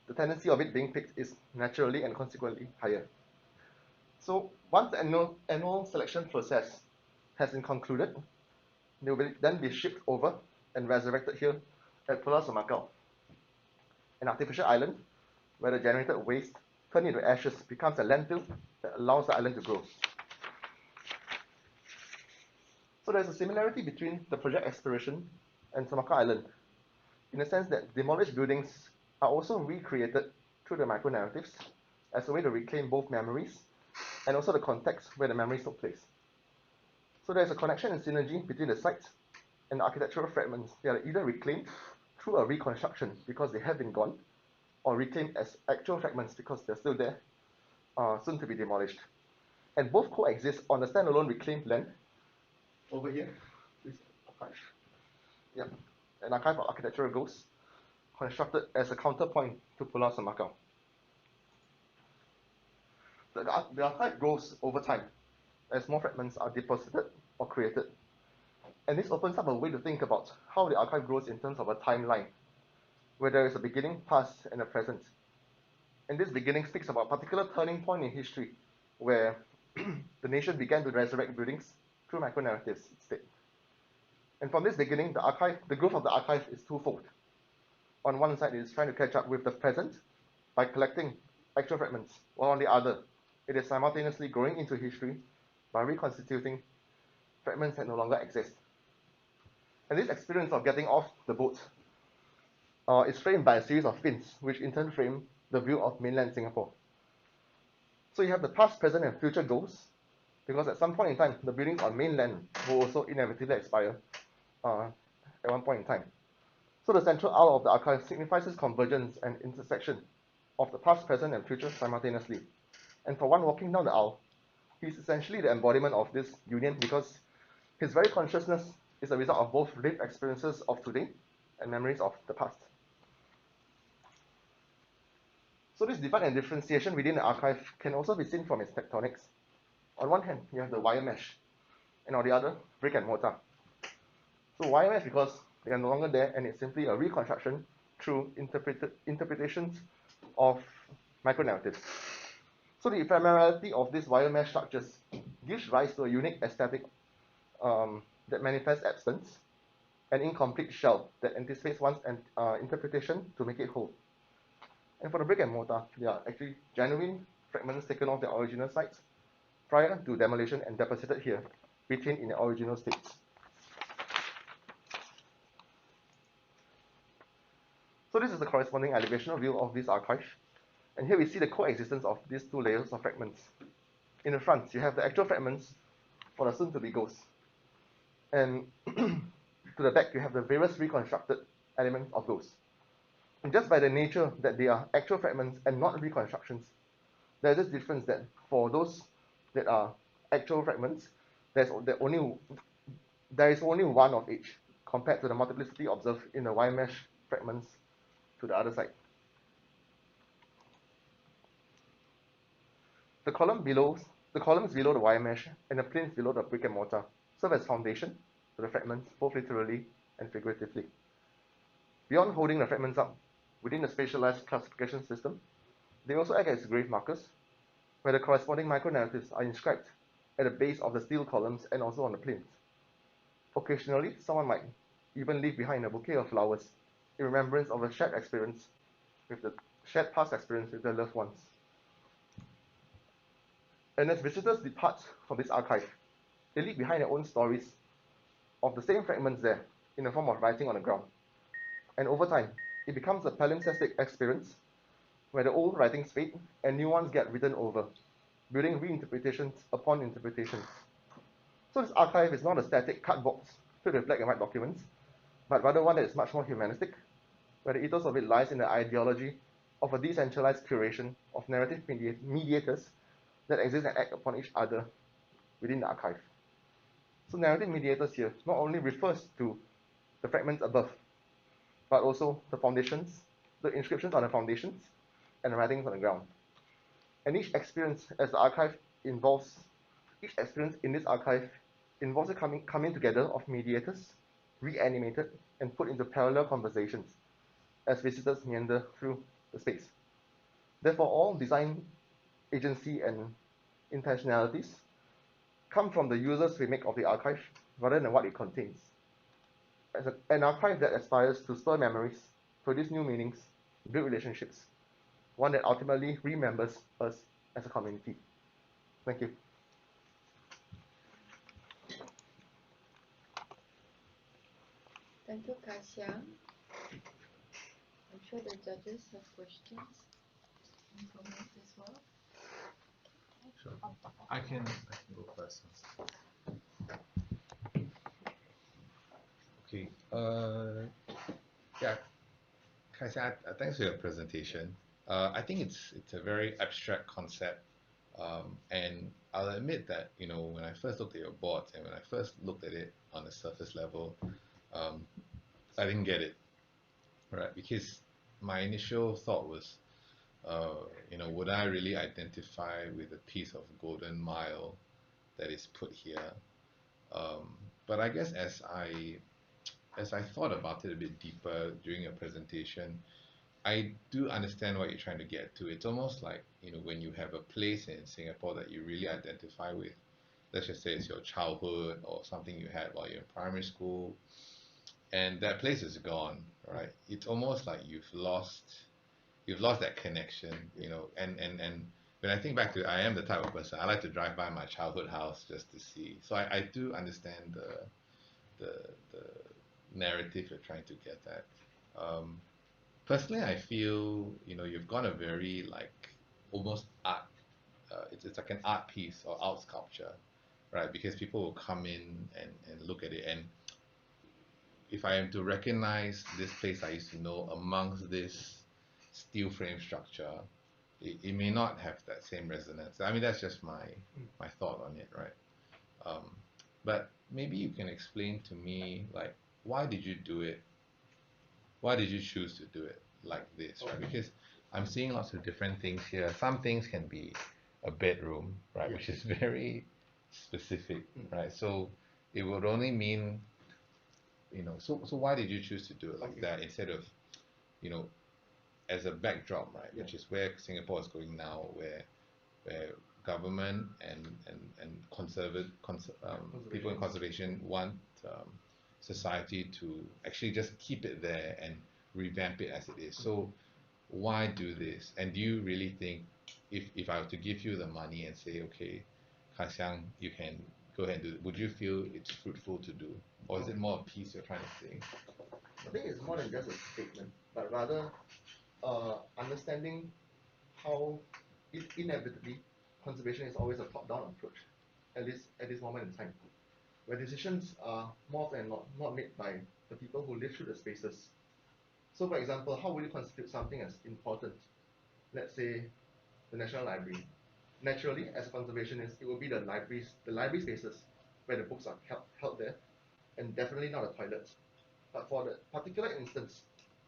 the tendency of it being picked is naturally and consequently higher. So once the annual selection process has been concluded, they will then be shipped over and resurrected here at Pulau Semakau, an artificial island where the generated waste turned into ashes becomes a landfill that allows the island to grow. So there's a similarity between the project Exploration and Semakau Island, in the sense that demolished buildings are also recreated through the micro-narratives as a way to reclaim both memories and also the context where the memories took place. So there's a connection and synergy between the sites and the architectural fragments. They are either reclaimed through a reconstruction because they have been gone, or reclaimed as actual fragments because they're still there, soon to be demolished. And both coexist on the standalone reclaimed land. Over here, this archive. Yep, an archive of architectural ghosts, constructed as a counterpoint to Pulau Semakau. The archive grows over time as more fragments are deposited or created. And this opens up a way to think about how the archive grows in terms of a timeline, where there is a beginning, past, and a present. And this beginning speaks about a particular turning point in history, where the nation began to resurrect buildings through micro-narratives instead. And from this beginning, the growth of the archive is twofold. On one side, it is trying to catch up with the present by collecting actual fragments, while on the other, it is simultaneously growing into history by reconstituting fragments that no longer exist. And this experience of getting off the boat is framed by a series of fins, which in turn frame the view of mainland Singapore. So you have the past, present, and future ghosts, because at some point in time, the buildings on mainland will also inevitably expire at one point in time. So the central aisle of the archive signifies this convergence and intersection of the past, present, and future simultaneously. And for one walking down the aisle, he's essentially the embodiment of this union because his very consciousness is a result of both lived experiences of today and memories of the past. So this divide and differentiation within the archive can also be seen from its tectonics. On one hand, you have the wire mesh, and on the other, brick and mortar. So wire mesh because they are no longer there, and it's simply a reconstruction through interpretations of micro-narratives. So the ephemerality of these wire mesh structures gives rise to a unique aesthetic that manifests absence, an incomplete shell that anticipates one's interpretation to make it whole. And for the brick and mortar, they are actually genuine fragments taken off their original sites prior to demolition and deposited here, retained in their original states. So this is the corresponding elevational view of this archive. And here we see the coexistence of these two layers of fragments. In the front, you have the actual fragments for the soon-to-be ghosts. And to the back, you have the various reconstructed elements of those. And just by the nature that they are actual fragments and not reconstructions, there's this difference that for those that are actual fragments, there is only one of each, compared to the multiplicity observed in the wire mesh fragments to the other side. The columns below the wire mesh and the planes below the brick and mortar serve as foundation to the fragments, both literally and figuratively. Beyond holding the fragments up within the spatialized classification system, they also act as grave markers, where the corresponding micro-narratives are inscribed at the base of the steel columns and also on the planes. Occasionally, someone might even leave behind a bouquet of flowers in remembrance of a shared past experience with their loved ones. And as visitors depart from this archive, they leave behind their own stories of the same fragments there in the form of writing on the ground. And over time, it becomes a palimpsestic experience where the old writings fade and new ones get written over, building reinterpretations upon interpretations. So this archive is not a static card box filled with black and white documents, but rather one that is much more humanistic, where the ethos of it lies in the ideology of a decentralized curation of narrative mediators that exist and act upon each other within the archive. So narrative mediators here not only refers to the fragments above, but also the foundations, the inscriptions on the foundations, and the writings on the ground. And each experience in this archive involves the coming together of mediators, reanimated and put into parallel conversations as visitors meander through the space. Therefore, all design agency and intentionalities come from the users we make of the archive rather than what it contains. As an archive that aspires to spur memories, produce new meanings, build relationships, one that ultimately remembers us as a community. Thank you. Thank you, Kaizen. I'm sure the judges have questions and comments as well. Sure. I can go first. Okay. Yeah. Kaizen, thanks for your presentation. I think it's a very abstract concept, and I'll admit that when I first looked at your board and when I first looked at it on the surface level, I didn't get it, right? Because my initial thought was, would I really identify with a piece of golden mile that is put here? But I guess as I thought about it a bit deeper during your presentation, I do understand what you're trying to get to. It's almost like, when you have a place in Singapore that you really identify with, let's just say it's your childhood or something you had while you're in primary school, and that place is gone, right? It's almost like you've lost that connection, and when I think back to it, I am the type of person, I like to drive by my childhood house just to see. So I do understand the narrative you're trying to get at. Personally, I feel, you've got a very like almost art, it's like an art piece or art sculpture, right? Because people will come in and look at it. And if I am to recognize this place I used to know amongst this steel frame structure, it may not have that same resonance. I mean, that's just my thought on it, right? But maybe you can explain to me, like, why did you do it? Why did you choose to do it like this, right? Because I'm seeing lots of different things here. Some things can be a bedroom, right, which is very specific, right? So it would only mean, so why did you choose to do it like that instead of, you know, as a backdrop, right, which is where Singapore is going now, where government and people in conservation want society to actually just keep it there and revamp it as it is. So why do this? And do you really think, if I were to give you the money and say, okay, Kasiang, you can go ahead and do it, would you feel it's fruitful to do? Or is it more a piece you're trying to say? I think it's more than just a statement, but rather understanding how inevitably conservation is always a top-down approach, at least at this moment in time, where decisions are more often not made by the people who live through the spaces. So, for example, how will you constitute something as important? Let's say the National Library. Naturally, as a conservationist, it will be the library spaces where the books are held there, and definitely not the toilets. But for the particular instance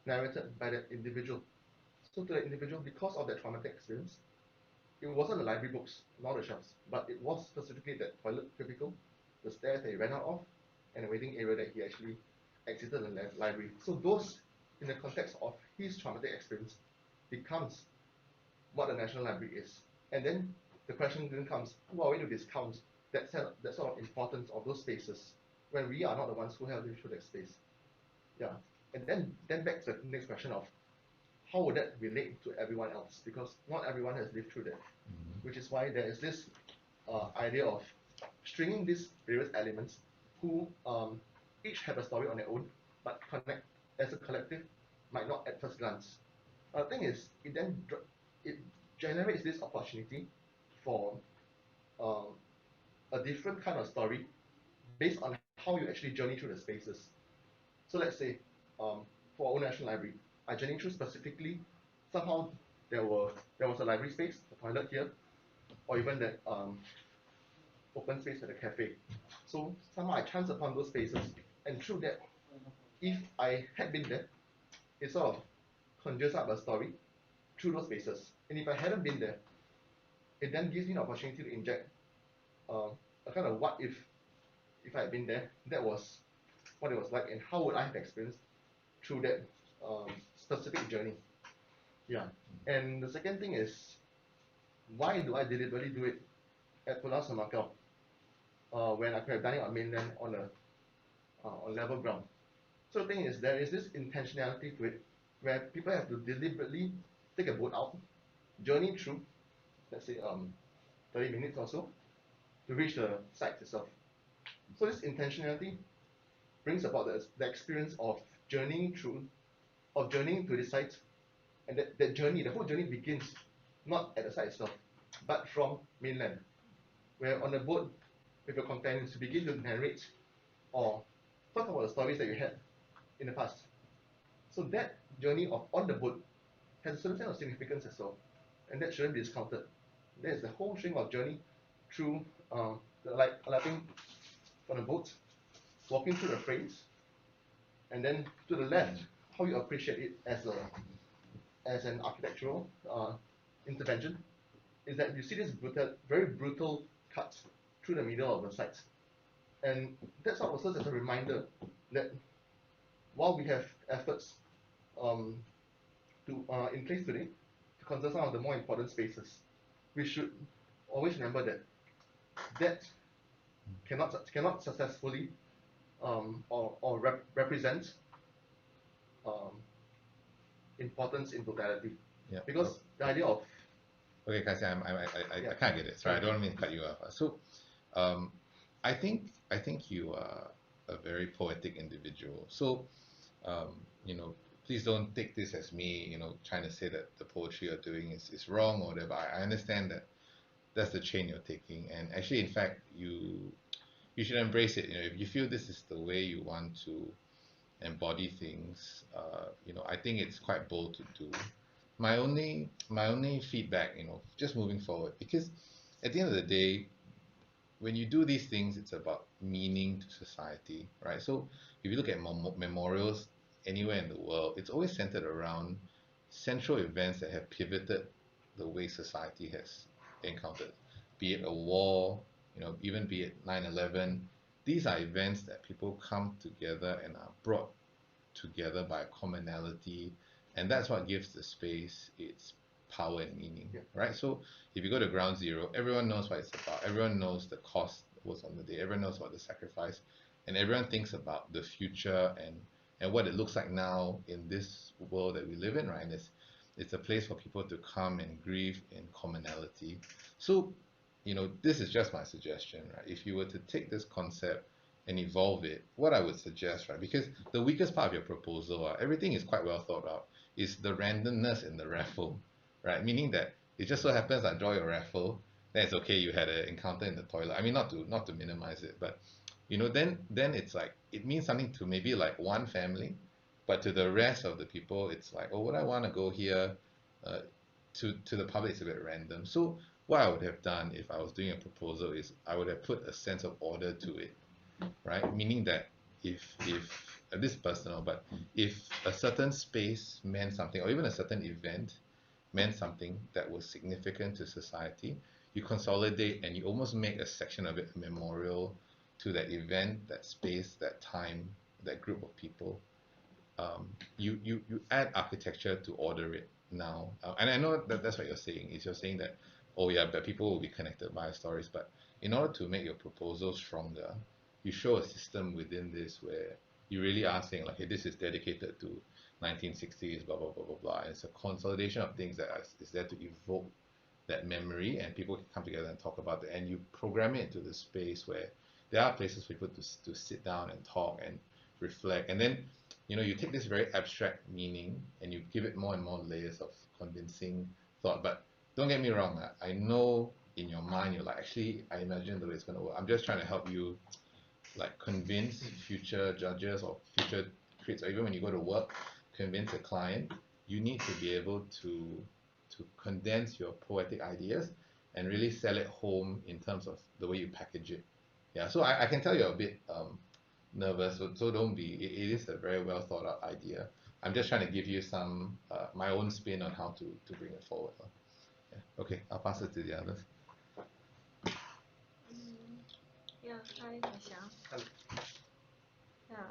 narrated by that individual, so to that individual, because of that traumatic experience, it wasn't the library books, nor the shelves, but it was specifically that toilet cubicle, the stairs that he ran out of, and the waiting area that he actually exited the library. So those, in the context of his traumatic experience, becomes what the National Library is. And then the question then comes, who are we to discount that sort of importance of those spaces when we are not the ones who have lived through that space? Yeah. And then back to the next question of how would that relate to everyone else? Because not everyone has lived through that, which is why there is this idea of stringing these various elements who each have a story on their own, but connect as a collective might not at first glance. The thing is, it generates this opportunity for a different kind of story based on how you actually journey through the spaces. So let's say, for our own National Library, I journeyed through specifically, somehow there was a library space, a toilet here, or even that open space at the cafe. So somehow I chanced upon those spaces, and through that, if I had been there, it sort of conjures up a story through those spaces. And if I hadn't been there, it then gives me an opportunity to inject a kind of what if I had been there, that was what it was like, and how would I have experienced through that specific journey. Yeah. And the second thing is, why do I deliberately do it at Pulau Semakau when I could have done it on mainland on level ground? So the thing is, there is this intentionality to it, where people have to deliberately take a boat out, journey through, let's say 30 minutes or so, to reach the site itself. So this intentionality brings about the experience of journeying to the site, and that journey, the whole journey begins not at the site itself, but from mainland, where on the boat with your companions you begin to narrate or talk about the stories that you had in the past. So that journey on the boat has a certain sense of significance as well, and that shouldn't be discounted. There is the whole string of journey through the alighting on the boat, walking through the frames, and then to the left, how you appreciate it as an architectural intervention, is that you see this very brutal cut through the middle of the site. And that sort of serves as a reminder that while we have efforts in place today to conserve some of the more important spaces, we should always remember that cannot successfully represent importance in totality. Yeah. Because the idea of Okay, Kaizen, I can't get it. Sorry, I don't mean to cut you off. So, I think you are a very poetic individual. So, you know, please don't take this as me, you know, trying to say that the poetry you're doing is wrong or whatever. I understand that that's the chain you're taking, and actually, in fact, you should embrace it. You know, if you feel this is the way you want to embody things, you know, I think it's quite bold to do. My only feedback, you know, just moving forward, because at the end of the day, when you do these things, it's about meaning to society, right? So if you look at memorials anywhere in the world, it's always centered around central events that have pivoted the way society has encountered, be it a war, you know, even be it 9/11. These are events that people come together and are brought together by a commonality, and that's what gives the space its power and meaning, right? So if you go to ground zero, everyone knows what it's about, everyone knows the cost that was on the day, everyone knows what the sacrifice, and everyone thinks about the future and what it looks like now in this world that we live in, right? And it's a place for people to come and grieve in commonality. So, you know, this is just my suggestion, right? If you were to take this concept and evolve it, what I would suggest, right? Because the weakest part of your proposal, everything is quite well thought out, is the randomness in the raffle, right? Meaning that it just so happens I draw your raffle, then it's okay. You had an encounter in the toilet. I mean, not to minimize it, but you know, then it's like it means something to maybe like one family, but to the rest of the people, it's like, oh, would I want to go here? Uh, to the public, it's a bit random. So what I would have done if I was doing a proposal is I would have put a sense of order to it, right? Meaning that if this is personal, but if a certain space meant something, or even a certain event meant something that was significant to society, you consolidate and you almost make a section of it a memorial to that event, that space, that time, that group of people. You add architecture to order it now, and I know that that's what you're saying. Is you're saying that, oh yeah, but people will be connected by stories, but in order to make your proposal stronger, you show a system within this where you really are saying like, hey, this is dedicated to 1960s, blah blah blah blah blah. And it's a consolidation of things that is there to evoke that memory, and people can come together and talk about it, and you program it into the space where there are places for people to sit down and talk and reflect, and then you know you take this very abstract meaning and you give it more and more layers of convincing thought. But don't get me wrong, I know in your mind you're like, actually I imagine the way it's going to work. I'm just trying to help you like convince future judges or future creators, or even when you go to work, convince a client. You need to be able to condense your poetic ideas and really sell it home in terms of the way you package it. Yeah, so I can tell you're a bit nervous, so don't be. It is a very well thought out idea. I'm just trying to give you some my own spin on how to bring it forward. Yeah. Okay, I'll pass it to the others. Yeah, hi, Felicia. Yeah,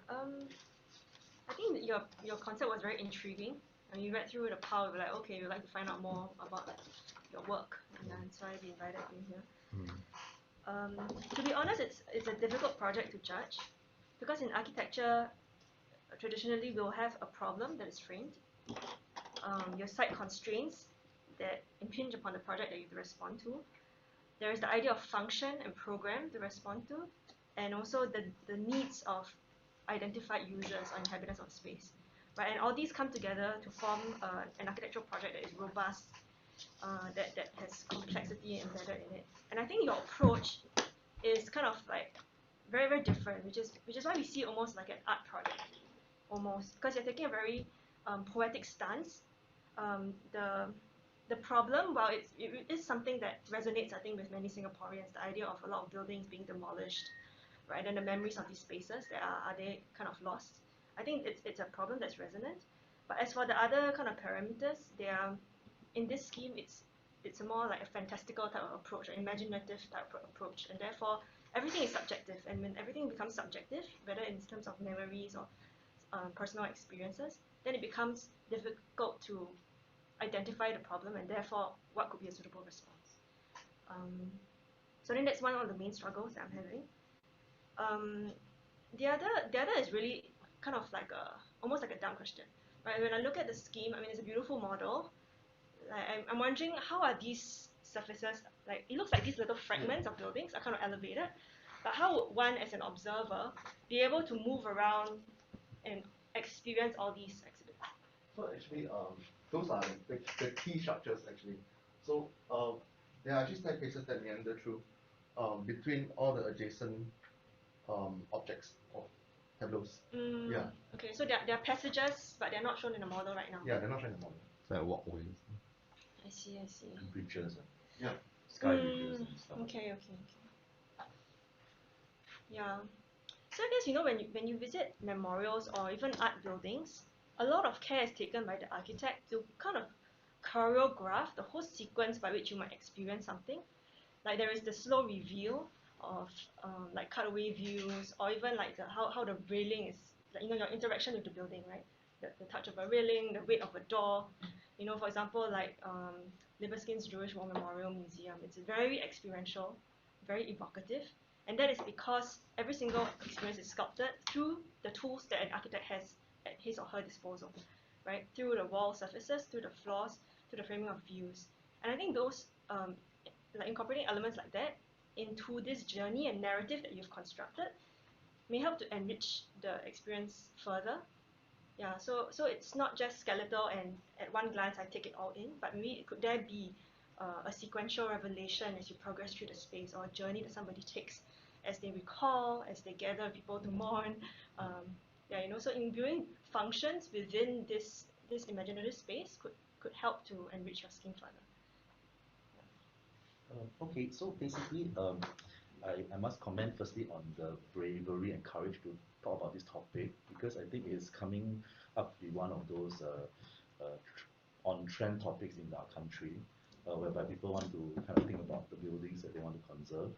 I think your concept was very intriguing. And you read through the pile, you're like, okay, you'd like to find out more about your work, and that's why we invited you here. To be honest, it's a difficult project to judge, because in architecture, traditionally we'll have a problem that is framed, your site constraints that impinge upon the project that you have to respond to. There is the idea of function and program to respond to, and also the needs of identified users or inhabitants of space, right? And all these come together to form an architectural project that is robust, that has complexity embedded in it. And I think your approach is kind of like very, very different, which is why we see it almost like an art project, almost, because you're taking a very poetic stance. The problem, while it is something that resonates, I think, with many Singaporeans, the idea of a lot of buildings being demolished, right? And the memories of these spaces that are they kind of lost? I think it's a problem that's resonant. But as for the other kind of parameters, they are in this scheme, it's a more like a fantastical type of approach, an imaginative type of approach, and therefore everything is subjective. And when everything becomes subjective, whether in terms of memories or personal experiences, then it becomes difficult to identify the problem and therefore what could be a suitable response. So I think that's one of the main struggles that I'm having. The other is really kind of like almost like a dumb question, right? When I look at the scheme, I mean, it's a beautiful model. I'm wondering, how are these surfaces, like it looks like these little fragments of buildings are kind of elevated, but how would one as an observer be able to move around and experience all these exhibits? So actually, those are the key structures actually. So there are actually staircases that meander through between all the adjacent objects or tableaus. Yeah. Okay, so they're passages, but they're not shown in the model right now. Yeah, they're not shown in the model. It's like walkways. I see. And bridges, Yeah. sky bridges and stuff. Okay. Yeah. So I guess, you know, when you visit memorials or even art buildings, a lot of care is taken by the architect to kind of choreograph the whole sequence by which you might experience something. Like there is the slow reveal of like cutaway views, or even like how the railing is, like, you know, your interaction with the building, right? The touch of a railing, the weight of a door. You know, for example, like Libeskind's Jewish War Memorial Museum. It's very experiential, very evocative, and that is because every single experience is sculpted through the tools that an architect has at his or her disposal, right? Through the wall surfaces, through the floors, through the framing of views. And I think those, like incorporating elements like that into this journey and narrative that you've constructed may help to enrich the experience further. Yeah, so it's not just skeletal and at one glance I take it all in, but maybe could there be a sequential revelation as you progress through the space, or a journey that somebody takes as they recall, as they gather people to mourn. Yeah, you know, so in viewing functions within this imaginative space could help to enrich your scheme further. Okay, so basically, I must comment firstly on the bravery and courage to talk about this topic, because I think it's coming up to be one of those on-trend topics in our country, whereby people want to kind of think about the buildings that they want to conserve.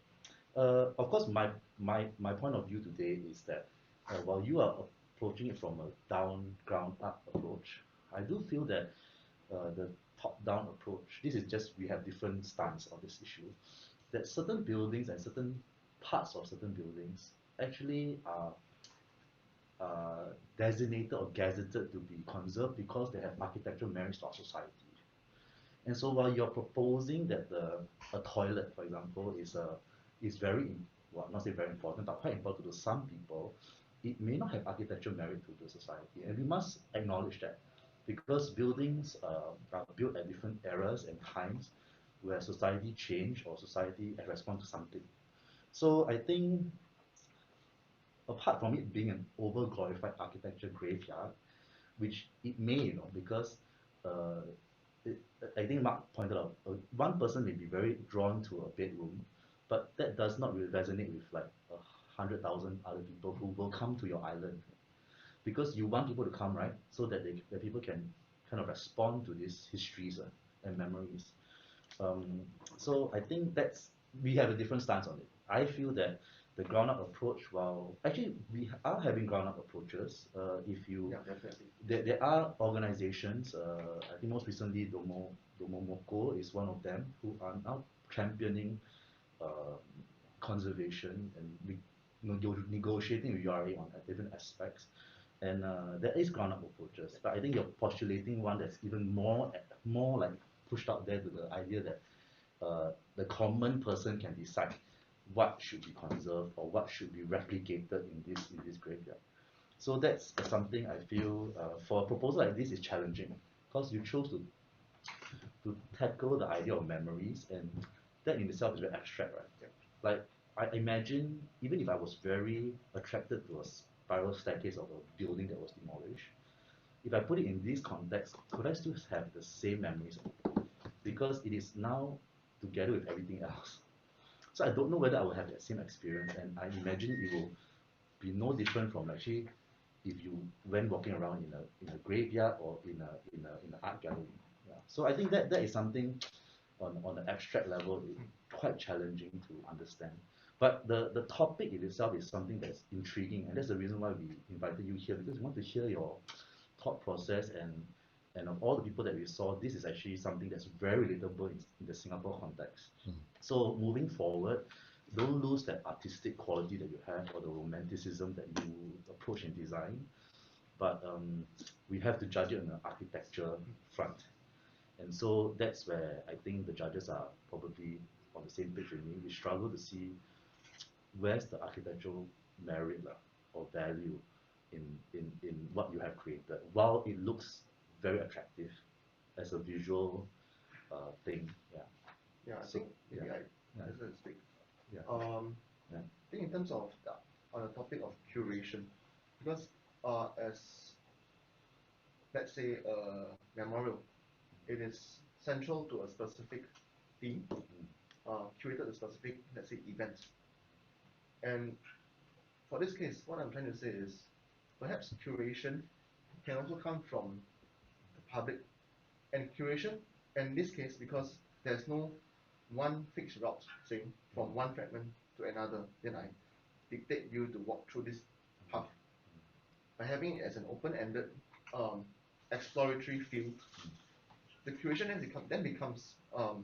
Of course, my point of view today is that while you are approaching it from a ground-up approach, I do feel that the top-down approach, this is just, we have different stance on this issue, that certain buildings and certain parts of certain buildings actually are designated or gazetted to be conserved because they have architectural merits to our society. And so while you're proposing that a toilet, for example, is very, well, not say very important, but quite important to some people, it may not have architectural merit to the society. And we must acknowledge that, because buildings are built at different eras and times where society change or society respond to something. So I think, apart from it being an over-glorified architecture graveyard, which it may, you know, because I think Mark pointed out, one person may be very drawn to a bedroom, but that does not really resonate with like 100,000 other people who will come to your island, because you want people to come, right, so that that people can kind of respond to these histories and memories. So I think we have a different stance on it. I feel that the ground-up approach, while actually we are having ground-up approaches, if you, Yeah, definitely. there are organizations, I think most recently Domo Moko is one of them, who are now championing conservation and negotiating with URA on different aspects. And there is ground-up approaches, but I think you're postulating one that's even more like pushed out there to the idea that the common person can decide what should be conserved or what should be replicated in this graveyard. So that's something I feel for a proposal like this is challenging, because you chose to tackle the idea of memories, and that in itself is very abstract, right? Like, I imagine, even if I was very attracted to a spiral staircase of a building that was demolished, if I put it in this context, could I still have the same memories? Because it is now together with everything else. So I don't know whether I will have that same experience, and I imagine it will be no different from actually if you went walking around in a graveyard or in an art gallery. Yeah. So I think that is something on an abstract level quite challenging to understand. But the topic in itself is something that's intriguing, and that's the reason why we invited you here, because we want to hear your thought process, and of all the people that we saw, this is actually something that's very relatable in the Singapore context. So moving forward, don't lose that artistic quality that you have, or the romanticism that you approach in design, but we have to judge it on the architecture front. And so that's where I think the judges are probably on the same page with me. We struggle to see where's the architectural merit or value in what you have created. While it looks very attractive as a visual thing, yeah. Yeah, I So, think maybe yeah. I deserve to speak. Yeah. I think in terms of on the topic of curation, because as let's say a memorial, it is central to a specific theme, curated a specific, let's say, event. And for this case, what I'm trying to say is perhaps curation can also come from the public. And curation, in this case, because there's no one fixed route saying from one fragment to another, then I dictate you to walk through this path. By having it as an open-ended exploratory field, the curation then becomes a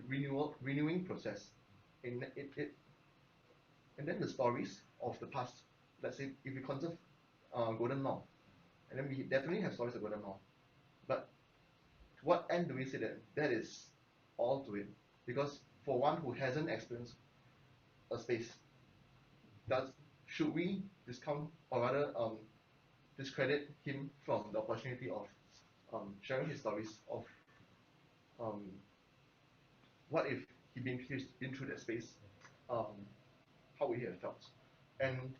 renewing process. And then the stories of the past, let's say if we conserve Golden Mile, and then we definitely have stories of Golden Mile. But to what end do we say that is all to it? Because for one who hasn't experienced a space, should we discount or rather discredit him from the opportunity of sharing his stories of what if he'd been through that space, how would he have felt? And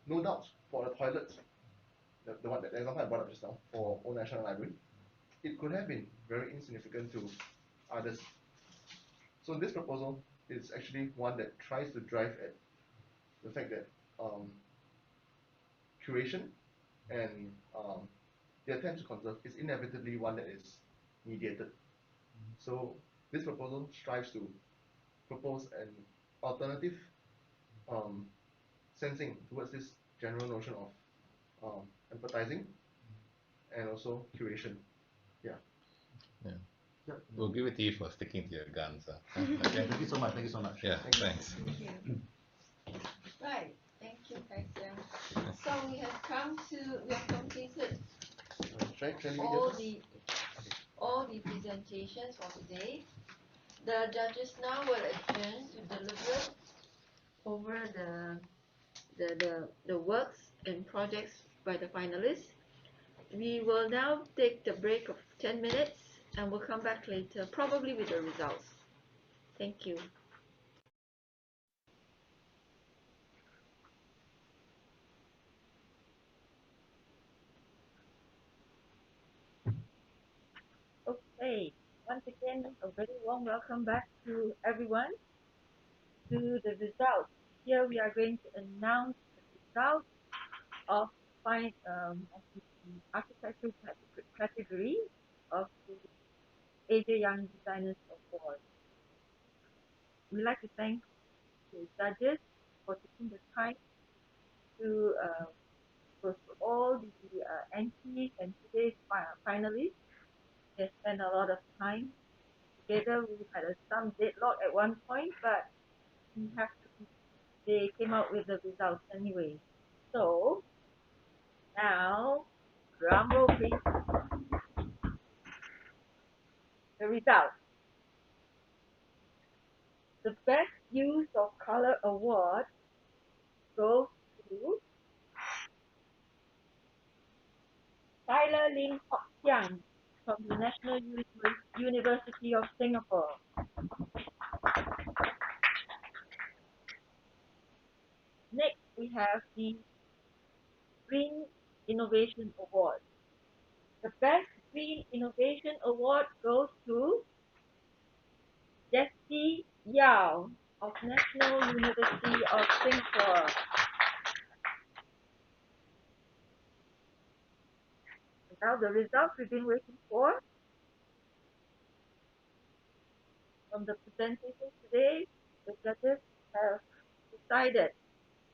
no doubt for the toilet, the example I brought up just now for Old National Library, it could have been very insignificant to others. So this proposal is actually one that tries to drive at the fact that curation and the attempt to conserve is inevitably one that is mediated. So this proposal strives to propose an alternative sensing towards this general notion of empathizing and also curation. Yeah. Yeah. Yep. We'll give it to you for sticking to your guns. Okay. Thank you so much. Thank you so much. Yeah, thanks. Thank you. Right, thank you, Kaizen. So we have completed all the presentations for today. The judges now will adjourn to deliberate over the works and projects by the finalists. We will now take the break of 10 minutes and we'll come back later, probably with the results. Thank you. Okay, once again, a very warm welcome back to everyone to the results. Here we are going to announce the results of the architectural category of the AJ Young Designers Award. We'd like to thank the judges for taking the time to go through all the entries and today's finalists. They spent a lot of time together. We had some deadlock at one point, but they came out with the results anyway. So now, drum roll please. The results. The best use of color award goes to Tyler Lim Hock Siang from the National University of Singapore. Next, we have the Green Innovation Award. The best Green Innovation Award goes to Jessie Yao of National University of Singapore. Now the results we've been waiting for. From the presentation today, the judges have decided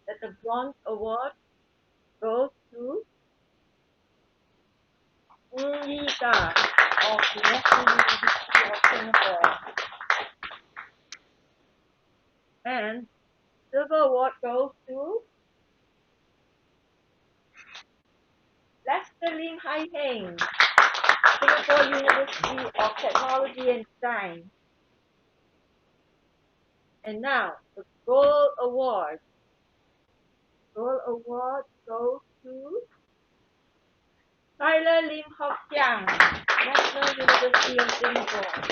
that the Bronze Award goes to AYDA of the National University of Singapore. And Silver Award goes to Mr. Lim Hai Heng, Singapore University of Technology and Design. And now, the Gold Award. Gold Award goes to Tyler Lim Hock Chiang, National University of Singapore.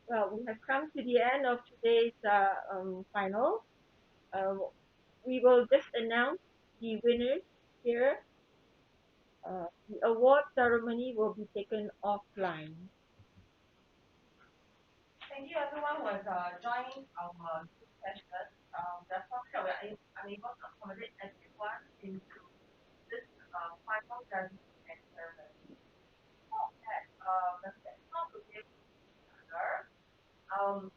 Well, we have come to the end of today's final. We will just announce the winners here. The award ceremony will be taken offline. Thank you everyone who has joined our session. That's not sure we are unable to accommodate everyone into this final judging ceremony. Before that, the session will give each other.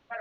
But